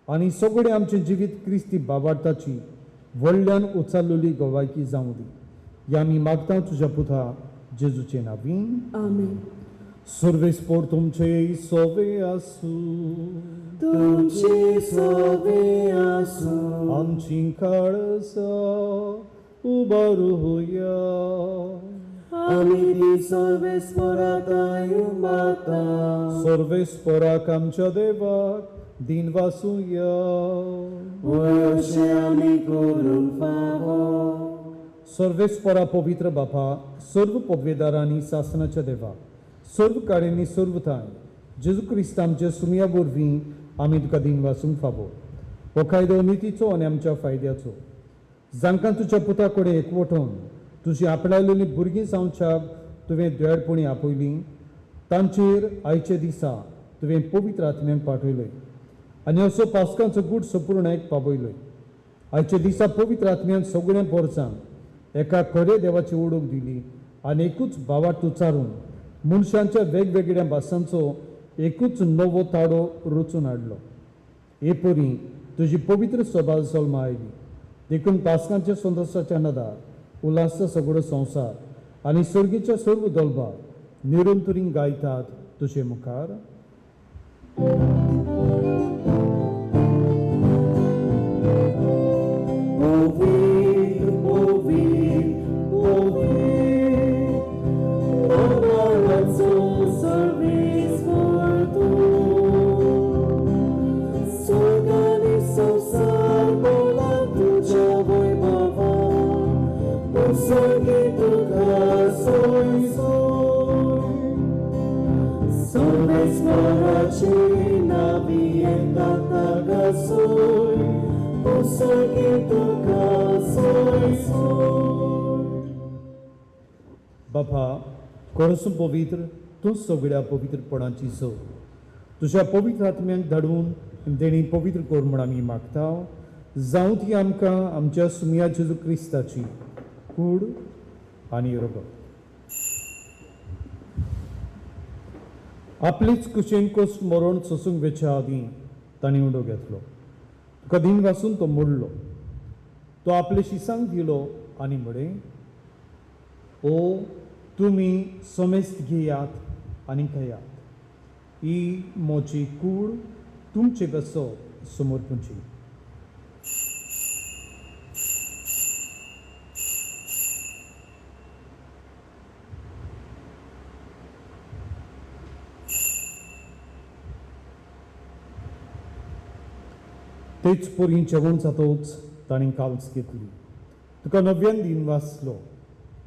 आनी सगळे आमचे जिवीत क्रिस्ती बाबार्थाची व्हडल्यान उचाललेली गोवायकी जावं दी. ह्या आमी मागता तुज्या पुता जेजूचे नांवीं. आमेन. सर्वेस्पोर तुमचे सोवे आसूं. तुमचे सोवे आसूं. आमची काळसा उबारूया. आमी ती सर्वेस्पराताय मागता. सर्वेस्पोराक आमच्या देवाक दिन वासूया. अशें आमी करूंक फावो. सर्वेस्परा पवित्र बापा, सर्व पदवेदारांनी शासनाच्या देवा, सर्व काळेंनी सर्व थाय जेजू क्रिस्त आमच्या सुमया वरवीं आमी तुका दिन वासूंक फावो. हो कायदो नितीचो आनी आमच्या फायद्याचो. जांकां तुज्या पुता कडेन एकवटून तुजी आपणायलेलीं भुरगीं जावच्याक तुवें द्वेळपणी आपयलीं, तांचेर आयचे दिसा तुवें पवित्र आत्म्यांक पाठयलय आनी असो पासकांचो गूढ संपूर्णायक पावयलय. आयच्या दिसा पवित्र आत्म्यान सगळ्या पोरसांक एका खरे देवाची ओळख दिली आनी एकूच भावार्थ उच्चारून मनशांच्या वेगवेगळ्या भासांचो एकूच नवो ताळो रचून हाडलो. हे परी तुजी पवित्र सभा जल्मा आयली. देखून पासकांच्या संतोशाच्या नदार उल्हास सगळो संवसार आनी सर्गीच्या सर्व दलबार निरंतरीन गायतात तुजे मुखार. Provide, provide, provide. Onorazo servis for tu. Sorgani संसार बोला तुझ्या वैभवा. उसर्गी तुका सोय सोय. सर्वेस्पराची नावी येतात ताका सोय. उसर्गी तुका सोय सोय. बापा, कोणसून पवित्र तूं सगळ्या पवित्रपणाची सो तुज्या पवित्र आत्म्यांक धाडून तेणी पवित्र कर म्हूण आमी मागता. जावं ती आमकां आमच्या सुमया जेजू क्रिस्ताची कूड आनी रगत. आपलीच कुशेन कोस्ट मरण सोसूंक वेच्या आदीं ताणें उडो घेतलो. तुका दिन वासून तो मोडलो. तो आपले शिसांक दिलो आनी म्हळें, ओ तुमी समेस्त घेयात आनी खायात. ही मोची कूड तुमचे बसो समर्पणची. तेच परी जेवण जातोच ताणें काल्स घेतली. तुका नव्यान दिन वाचलो.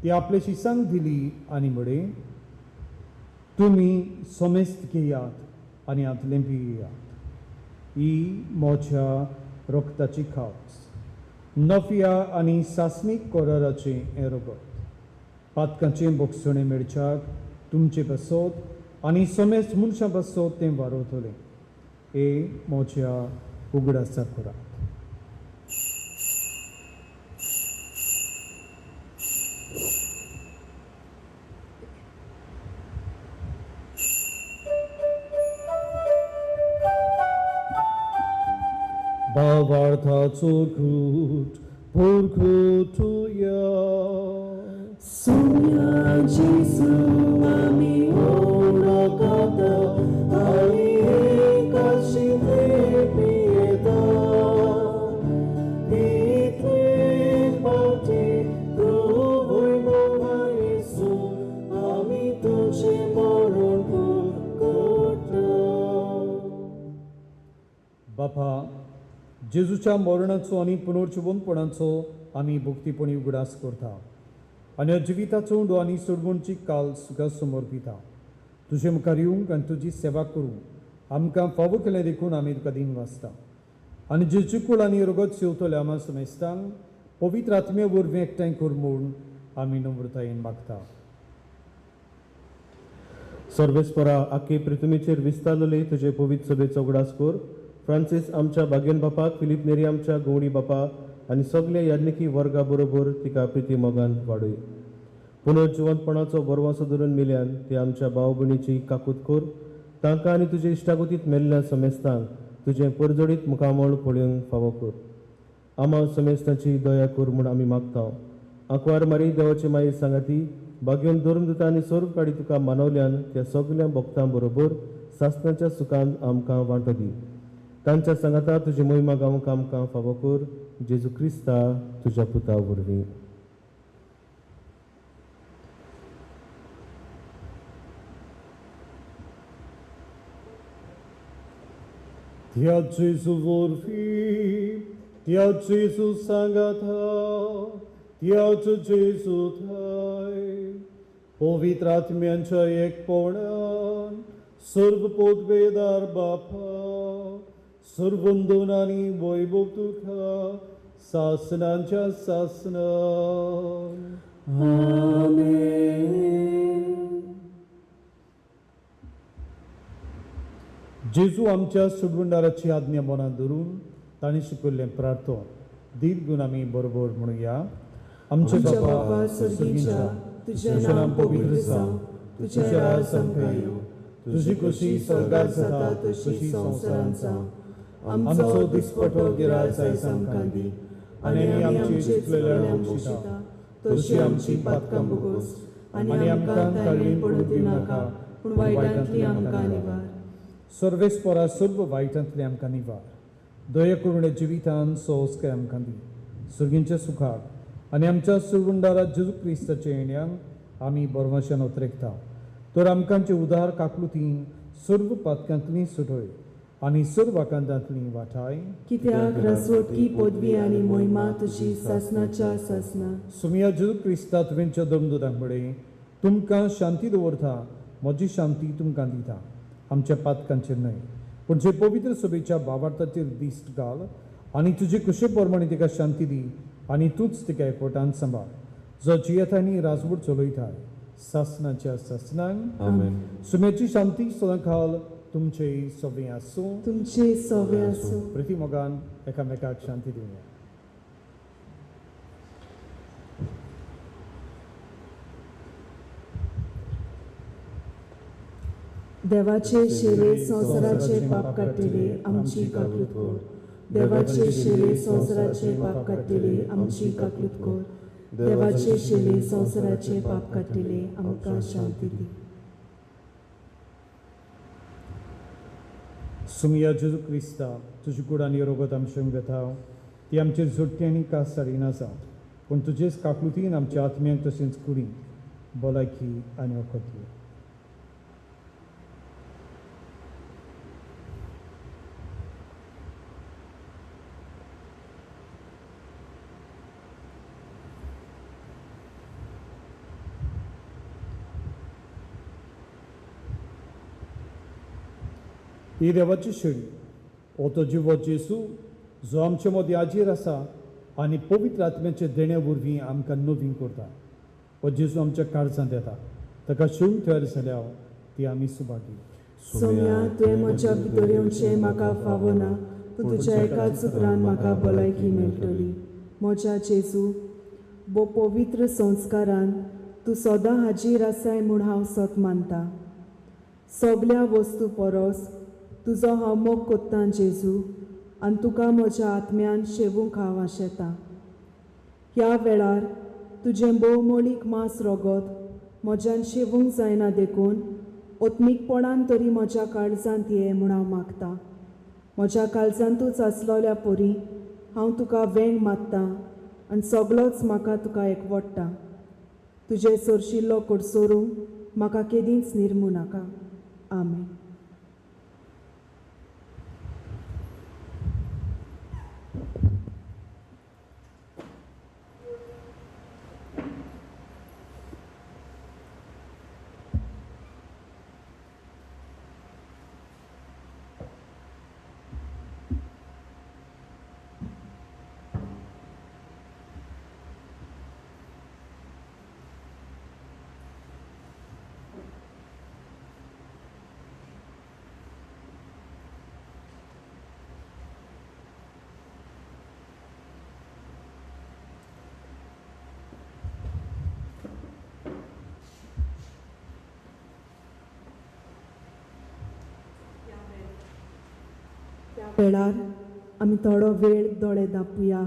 ती आपल्या शिसांक दिली आनी म्हळें, तुमी समेस्त घेयात आनी आतलें पियेयात. ही म्हज्या रक्ताची खास, नव्या आनी सासणीक कराराचें हें रगत. पातकांचें बोगसणें मेळच्याक तुमचे बसत आनी समेस्त मनशां बसत तें वारवतलें. हे म्हज्या उगडासा करात. भावार्थाचो घूट पुरखुटुया. Sonia Jesu ami orakata ali ekashite pieta. Pitre bauti tu voimova Jesu ami tuce moron kurkota. बापा, जेजूच्या मरणाचो आनी पुनर्जीवनपणाचो आमी भक्तीपणी उगडास करता आनी जिविताचो उंडो आनी सोडवणची काल सुखां समर्पिता. तुजे मुखार येवंक आनी तुजी सेवा करूंक आमकां फावो केलें देखून आमी तुका दिन वाचता. आनी जेजू कूड आनी रगत सेवतल्या आमा समेस्तांक पवित्र आत्म्या वरवीं एकठांय कर म्हूण आमी नम्रतायेन मागता. सर्वेस्परा आख्खे पृथ्वीचेर विस्तारलेले तुजे पवित्र सभेचो उगडास कर. फ्रांसीस आमच्या बागेन बापाक, फिलीप नेरी आमच्या गवणी बापा आनी सगळे याज्ञिकी वर्गा बरोबर तिका प्रिती मोगान वाडय. पुनर्जिवंतपणाचो बरवासो धरून मेल्यान ते आमच्या भाव भयणीची काकूत कर. तांकां आनी तुजे इश्टागतीत मेल्ल्या समेस्तांक तुजें परजडीत मुखामळ पळोवंक फावो कर. आमा समेस्तांची दया कर म्हूण आमी मागता. आंकवार मारी देवाचे माये सांगाती भाग्योन धर्मदुतांनी सर्व काडी तुका मानवल्यान त्या सगळ्या भक्तां बरोबर सासणाच्या सुखांत आमकां वांटो दी. तांच्या सांगाता तुजी महिमा गावंक आमकां फावो कर. जेजू क्रिस्ता तुज्या पुता वरवीं. Tia Jesu vorfi, Tia Jesu sangata, Tia Jesu thai, पवित्र आत्म्यांच्या एकपणान सर्व पोटबेदार बापा सर्वंदोन आनी वैभव तुका सासनांच्या सासनान. जेजू आमच्या सुडवंडाराची आज्ञा मनात धरून ताणी शिकयल्लें प्रार्थन दीन गुण आमी बरोबर म्हणुया. आमचे बापा सर्गीच्या तुझें नाम पवित्र जावं, तुझें राज आमकां येवं, तुजी कशी स्वर्गांत जाता तशी संवसारांत जावं. आमचो दिसपटो गिराय आयज आमकां दी आनी आमची चुकलेल्यांक बक्षिता तशी आमची पातकां भोगोस आनी आमकां ताळणें पडूं दिनाका पूण वायटांतली आमकां निवार. सर्वेस्परा सर्व वायटांतले आमकां निवार. दया करून जिवितान सोंस्कार आमकां दी सर्गींच्या सुखाक आनी आमच्या सुरवंडारा जेजू क्रिस्ताच्या येण्याक आमी बरवाशान उतरेकता. तर आमकांचे उदार काकलुतीन सर्व पातकांतली सुटय आनी सर्व आकांतांतली वाटाय. कित्याक रसवटकी पदवी आनी मोहिमा तुजी सासनाच्या सासना. सुमिया जेजू क्रिस्ता तुमच्या धर्मदूतांक म्हळे तुमकां शांती दवरता, म्हजी शांती तुमकां दिता. आमच्या पातकांचेर न्हय पूण जे पवित्र सभेच्या भावार्थाचेर दिश्ट घाल आनी तुजे कशे प्रमाणे तिका शांती दी आनी तूंच तिका एकवटान सांबाळ. जो जियेतांनी राजवट चलयता सासनाच्या सासनांक. आमेन. सुम्याची शांती सदांकाल तुमचे सवे आसूं. तुमचे सवे आसूं. प्रति मोगान एकामेकाक शांती दिवया. देवाचे शेरे संवसाराचे पाप काडटले आमची काकूत कर. देवाचे शेरे संवसाराचे पाप काडटले आमची काकूत कर. देवाचे शेरे संवसाराचे पाप काडटले आमकां शांती दी. सुमिया जेजू क्रिस्ता तुजी कूड आनी रोगत आमच्यांक घेता ती आमचेर झडटी आनी कास साडिना जावं पूण तुजेच काकलुतीन आमच्या आत्म्यांक तशेंच कुडींत भलायकी आनी वखद दी. ही देवाची शेळी ओतो जिवो जेसू जो आमचे मदीं आजेर आसा आनी पवित्र आत्म्याचे देण्या वरवीं आमकां नवीन करता. हो जेसू आमच्या काळजांत येता ताका शेळी तयार जाल्या ती आमी सुभागी. सोम्या तुवें म्हज्या भितर येवचें म्हाका फावो ना पूण तुज्या एकाच उतरान म्हाका भलायकी मेळटली. म्हज्या जेजू बो पवित्र संस्कारान तूं सदां हाजीर आसाय म्हूण हांव सत मानता. सगळ्या वस्तू परस तुजो हांव मोग कोत्तां जेजू आनी तुका म्हज्या आत्म्यान शेवूंक हांव आशेतां. ह्या वेळार तुजें भोवमोळीक मांस रोगत म्हज्यान शेवूंक जायना देखून ओत्मीकपणान तरी म्हज्या काळजांत ये म्हूण हांव मागतां. म्हज्या काळजांतूच आसलोल्या परी हांव तुका वेंग मात्तां आनी सगळोच म्हाका तुका एकवडटा. तुजे सरशिल्लो कोडसोरूं म्हाका केदींच निर्मू नाका. आमेन. वेळार आमी थोडो वेळ दोळे धांपूया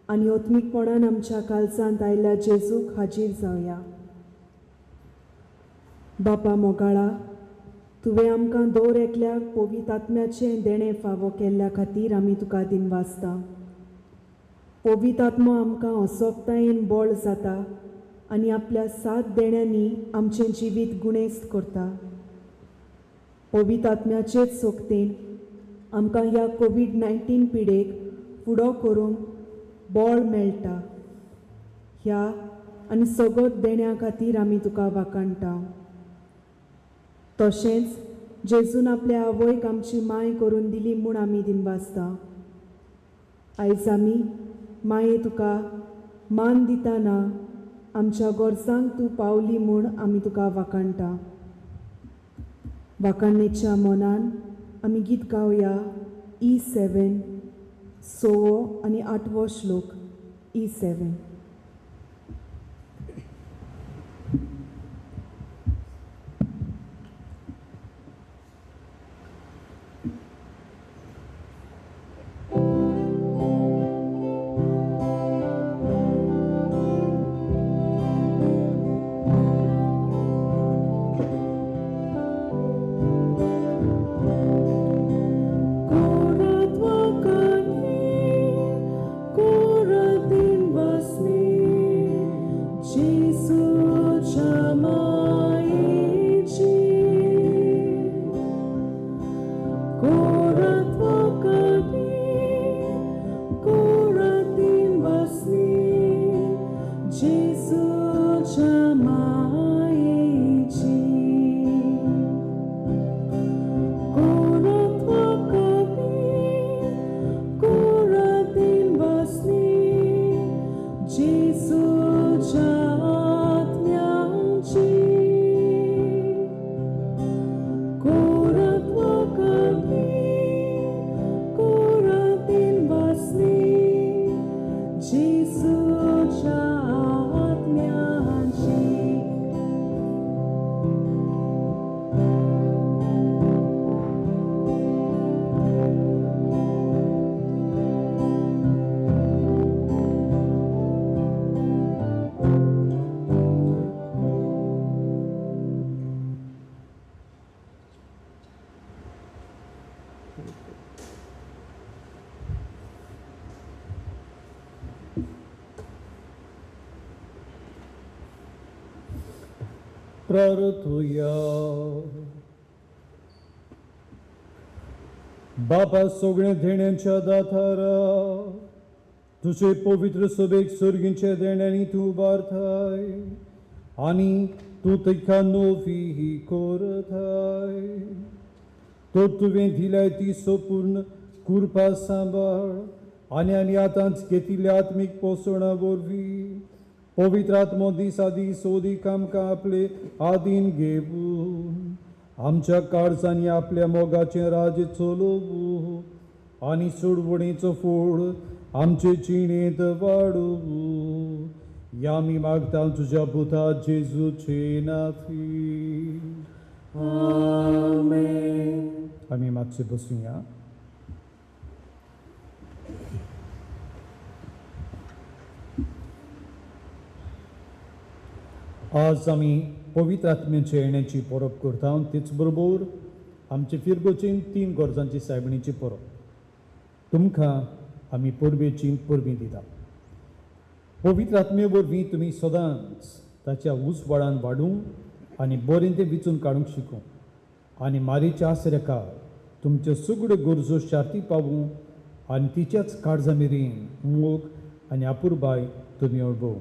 आनी ओत्मीकपणान आमच्या कालसांत आयिल्ल्या जेजूक हाजीर जावया. बापा मोगाळा, तुवें आमकां दर एकल्याक पवित्र आत्म्याचें देणें फावो केल्ल्या खातीर आमी तुका दिनवासता. पवित्र आत्मो आमकां असोकतायेन बळ जाता आनी आपल्या 7 देण्यांनी आमचें जिवीत गुणेस्त करता. पवित्र आत्म्याचेच सोबतेन आमकां ह्या कोविड-19 पिडेक फुडो करूंक बळ मेळटा. ह्या आनी सगळ्या देण्यां खातीर आमी तुका वाखाणटा. तशेंच जेजून आपल्या आवयक आमची माय करून दिली म्हूण आमी दिनवासता. आयज आमी माये तुका मान दितना आमच्या गोरजांक तूं पावली म्हूण आमी तुका वाखाणटा. वाखाणणेच्या मनान आमी गीत गावया E7 6 आनी 8 श्लोक E7. प्रार्थूया. बापा सगळ्या देण्यांच्या दातारा, तुझे पवित्र सभेक सर्गींच्या देण्यांनी तूं बारथाय आनी तूं तिका नोवी करथाय. तो तुवें दिल्याय ती संपूर्ण कृपा सांबाळ आनी आतांच घेतिल्ल्या आत्मीक पोसणा वरवीं पवित्र आत्मो दिसा दीस सोदीक आमकां आपले आदीन घेवून आमच्या काळजांनी आपल्या मोगाचें राज्य चलोवू आनी सोडवणेचो फळ आमचे जिणेंत वाडोवू. या आमी मागता तुज्या पुता जेजूचे नांवी. आमेन. आमी मातशे बसूया. आज आमी पवित्र आत्म्याच्या येण्याची परब करता. तेच बरोबर आमचे फिरगोचेन 3 गरजांची सायबणीची परब. तुमकां आमी परबेची परबीं दिता. पवित्र आत्मे वरवीं तुमी सदांच ताच्या उजवाडान वाडूंक आनी बरें तें विचून काडूंक शिकूंक आनी मारेच्या आसरेका तुमच्यो सगळ्यो गरजो शार्ती पावूंक आनी तिच्याच काळजा मेरेन मोग आनी आपुरबाय तुमी अणभवूं.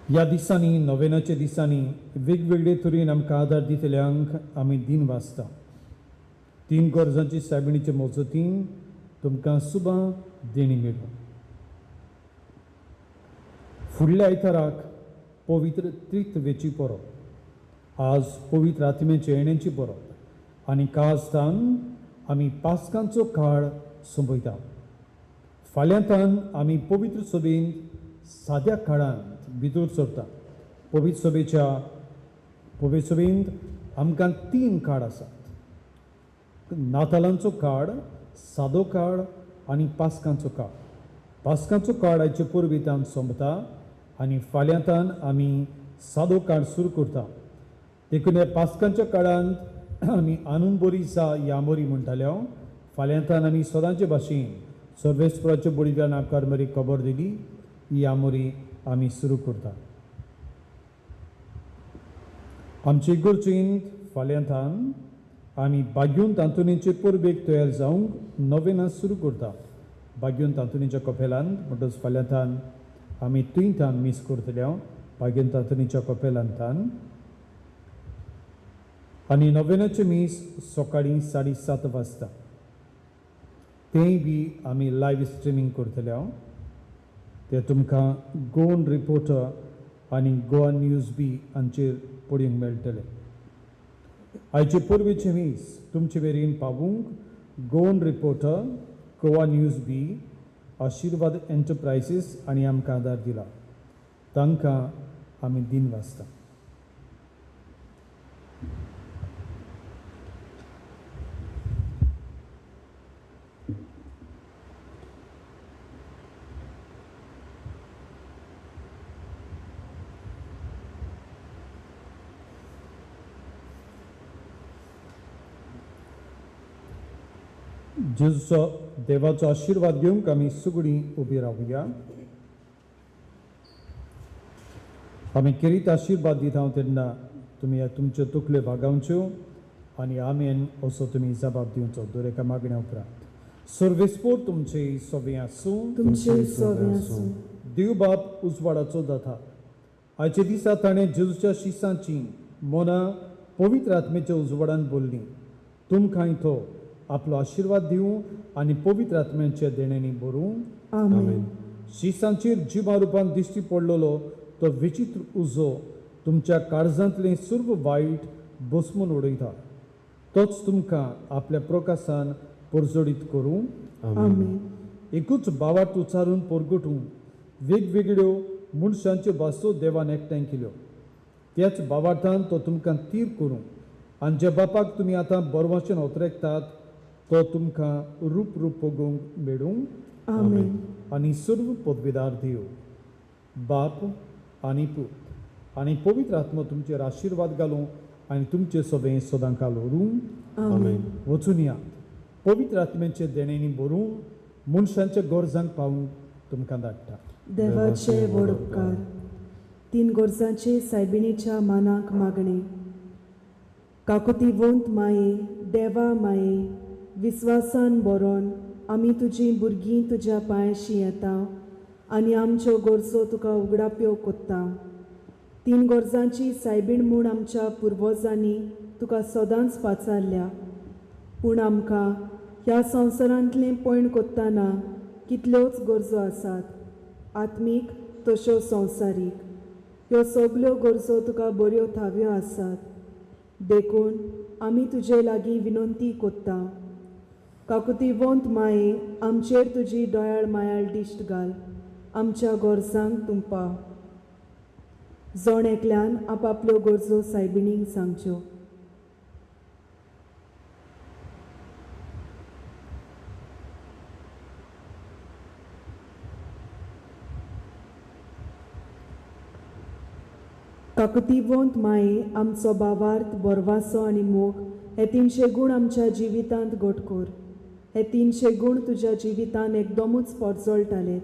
ह्या दिसांनी नोवेनाच्या दिसांनी वेगवेगळे तरेन आमकां आदार दितल्यांक आमी दिन वाचता. 3 गरजांची सायबणीच्या मजतीन तुमकां सुबां देणी मेळूं. फुडल्या आयताराक पवित्र त्रित्वेची परब. आज पवित्र आत्म्याच्या येण्याची परब आनी काजतान आमी पास्कांचो काळ संपयता. फाल्यांतान आमी पवित्र सभेंत साद्या काळांत भितर सरता. पवित्र सभेंत आमकां 3 काळ आसात. नातालांचो काळ, सादो काळ आनी पास्कांचो काळ. पास्कांचो काळ आयचे परबीतान सोंपता आनी फाल्यांतान आमी सादो काळ सुरू करता. देखून ह्या पास्कांच्या काळांत आमी आनून बरी सा यामोरी म्हणटाले. फाल्यांतान आमी सदांचे भाशेन सर्वेस्पराच्या बळीदान आकार मेरी खबर दिली ही यामोरी आमी सुरू करता. आमचे इगर्जेंत फाल्यांतान आमी बाग्यूंत आंतोनीचे परबेक तयार जावंक नवेनां सुरू करता. बाग्यूंत आंतोनीच्या कपेलांत म्हणटच फाल्यांतान आमी तुयंतान मीस करतले. बाग्यूंत आंतोनीच्या कपेलांतान आनी नवेनाचे मीस सकाळीं 7:30 वाजता. तेंय बी आमी लायव्ह स्ट्रिमींग करतले. ते तुमकां गोवन रिपोर्टर आनी गोवा न्यूज बी हांचेर पळोवंक मेळटले. आयचे परबेचे मीस तुमचे मेरेन पावूंक गोवन रिपोर्टर, गोवा न्यूज बी, आशिर्वाद एंटरप्रायसीस आनी आमकां आदार दिला. तांकां आमी दिन वाजता. जेजूचो देवाचो आशिर्वाद घेवंक आमी सगळीं उबी रावया. आमी किरीत आशिर्वाद दिता तेन्ना तुमी तुमच्यो तकल्यो भागावच्यो आनी आमेन असो तुमी जबाब दिवचो. दर एका मागण्या उपरांत सर्वेस्पोर तुमचे सोबे आसूं. तुमचे सोबे आसूं. देव बाप उजवाडाचो जाता. आयचे दिसा ताणें जेजूच्या शिसांची मनां पवित्र आत्मेच्या उजवाडान भरलीं. तुमकांय तो आपलो आशिर्वाद दिवं आनी पवित्र आत्म्याच्या देणेनी भरूं. आमेन. शिसांचेर जिवा रुपान दिश्टी पडलेलो तो विचित्र उजो तुमच्या काळजांतलें सर्व वायट बसमून उडयता. तोच तुमकां आपल्या प्रकाशान परजडीत करूं. आमेन. एकूच भावार्थ उच्चारून परगटून वेगवेगळ्यो मनशांच्यो भासो देवान एकठांय केल्यो. त्याच भावार्थान तो तुमकां तीर करूं आनी ज्या बापाक तुमी आतां बरवाशेन ओतरेकतात तो तुमकां रूप पळोवंक मेळूं. आमेन. आनी सर्व पदवीदार देव बाप आनी पूत आनी पवित्र आत्मा तुमचेर आशिर्वाद घालूं आनी तुमचे सोबे सदां काल उरूं. आमेन. वचून या पवित्र आत्म्याचे देणेनी भरूं मनशांच्या गरजांक पावूंक तुमकां धाडटा. देवाचे व्हड उपकार. 3 गोरजांचे सायबिणीच्या मानाक मागणे. काकुतीवंत माये, देवा माये, विस्वासान बरोवन आमी तुजीं भुरगीं तुज्या पांयाशी येता आनी आमच्यो गरजो तुका उगडाप्यो कोत्ता. 3 गोरजांची सायबीण म्हूण आमच्या पुर्वजांनी तुका सदांच पाचारल्या. पूण आमकां ह्या संवसारांतलें पयण कोत्ताना कितल्योच गरजो आसात, आत्मीक तश्यो संवसारीक. ह्यो सगल्यो गरजो तुका बऱ्यो थाव्यो आसात. देखून आमी तुजे लागीं विनंती कोत्ता. काकुतीवंत माये, आमचेर तुजी दोयाळ मायाळ दिश्ट घाल. आमच्या गरजांक तूं पाव. जण एकल्यान आपापल्यो गरजो सायबिणीक सांगच्यो. काकुतीवंत माये, आमचो भावार्थ, बरवासो आनी मोग हे 300 गूण आमच्या जिवितांत घट कर. हे 300 गूण तुज्या जिवितांत एकदमूच परजळटालेत.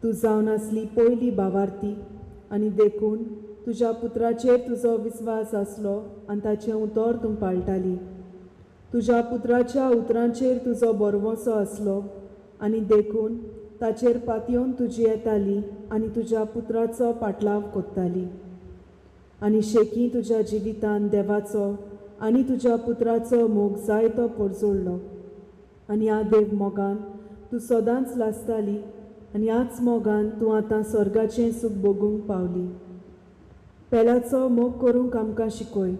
तूं जावन आसली पयली भावार्थी आनी देखून तुज्या पुत्राचेर तुजो विस्वास आसलो आनी ताचें उतर तूं पाळटाली. तुज्या पुत्राच्या उतरांचेर तुजो बरवसो आसलो आनी देखून ताचेर पातयेवन तुजी येताली आनी तुज्या पुत्राचो पाटलाव कोत्ताली. आनी शेकी तुज्या जिवितांत देवाचो आनी तुज्या पुत्राचो मोग जायतो परजोडलो. आनी ह्या देव मोगान तूं सदांच लासताली आनी ह्याच मोगान तूं आतां स्वर्गाचें सूख भोगूंक पावली. पेलाचो मोग करूंक आमकां शिकय.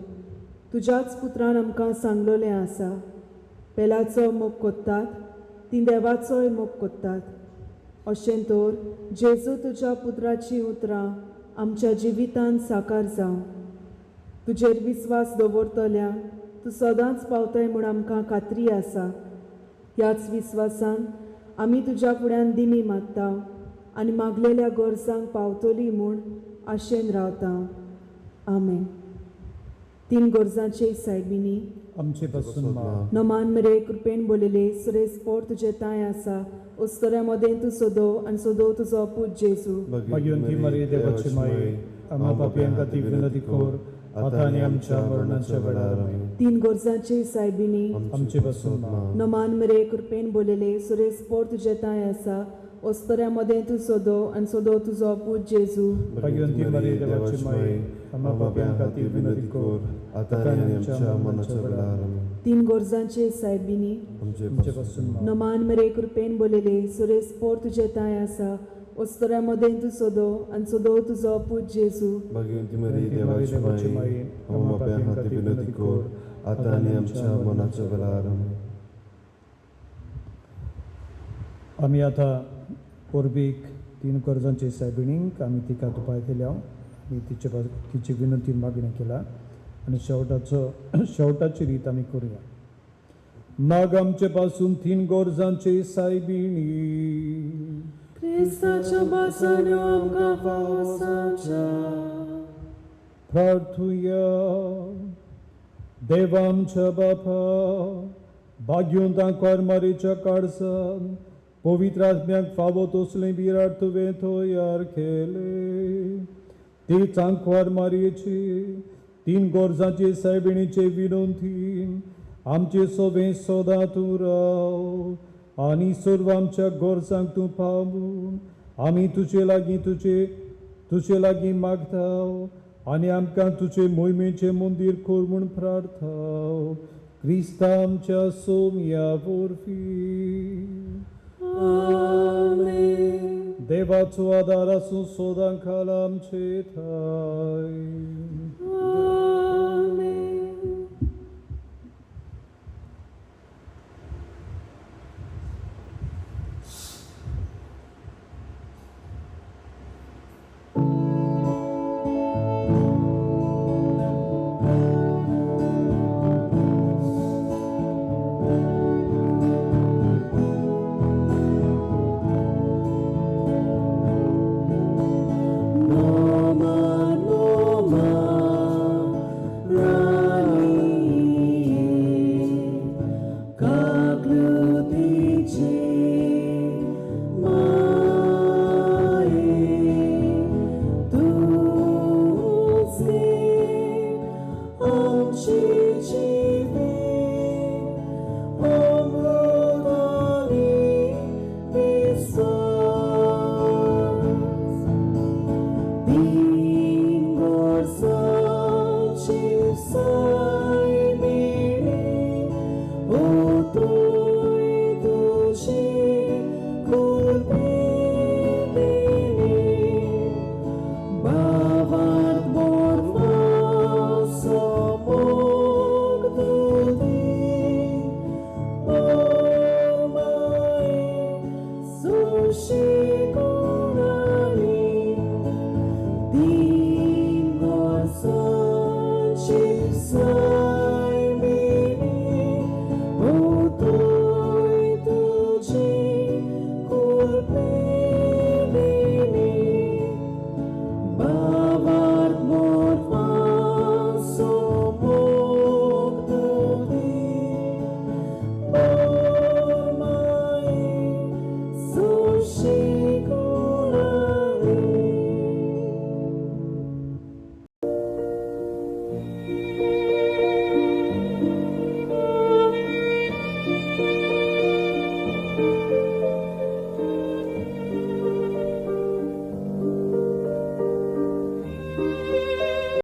तुज्याच पुत्रान आमकां सांगलोलें आसा. पेलाचो मोग कोत्तात तीं देवाचोय मोग कोत्तात. अशें तर जेजू तुज्या पुत्राचीं उतरां आमच्या जिवितांत साकार जावं. तुजेर विस्वास दवरतल्या तूं सदांच पावताय म्हूण आमकां खात्री आसा. ह्याच विस्वासान आमी तुज्या फुड्यान दिमी मागता आनी मागलेल्या गरजांक पावतली म्हूण आशेन रावता. आमेन. 3 गरजांचे सायबिनी आमचे पासून माग. नमान मेरे कृपेन बोलेले सुरेश पोर तुजे ताय आसा. उस्तोऱ्या मदें तूं सोदो आनी सोदो तुजो पूत जेजू. भाग्यवंती मारी देवाची माई, आम्हा पापयांक खातीर विनंती कर, आता आनी आमच्या मरणाच्या वेळार आमेन. 3 गरजांचे सायबिनी आमचे पासून माग. नमान मेरे कृपेन बोलेले सुरेश पोर तुजे ताय आसा. उस्तोऱ्या मदें तूं सोदो आनी सोदो तुजो पूत जेजू. भाग्यवंती मारी देवाची माई, आम्हा पापयांक खातीर विनंती कर, आता आनी आमच्या मरणाच्या वेळार आमेन. 3 गरजांचे सायबिनी आमचे पासून माग. नमान मेरे कृपेन बोलेले सुरेश पोर तुजे ताय आसा. उस्तोऱ्या मदें तूं सोदो आनी सोदो तुजो पूत जेजू. भाग्यवंती मरी देवाची माई, आम्हा पापयांक खातीर विनंती कर, आता आनी आमच्या मरणाच्या वेळार आमेन. आमी आतां पोरबीक 3 गरजांचे सायबिणीक आमी तिका तुपाय केल्या. आमी तिची विनंती मागणी केला आनी शेवटाची रीत आमी करुया. माग आमचे पासून 3 गरजांचे सायबिणी. क्रिस्ताच्या बासान्यो आमकां पावसाच्या. प्रार्थुया. देवा आमच्या बापा, भाग्यवंतांक मारेच्या काळजान पवित्र आत्म्याक फावो तसलें बिराड तुवें तयार केले. ते चांकवार मारयेची 3 गरजांचे सायबिणीचे विनंती आमचे सोबे सदां तूं राव आनी सर्व आमच्या गरजांक तूं पावून आमी तुजे लागीं मागता आनी आमकां तुजे मोहिमेचें मंदीर कर म्हूण प्रार्थाव. क्रिस्ता आमच्या सोमया वरवीं. देवाचो आदार आसूं सोदां काल आमचे थाय. Ci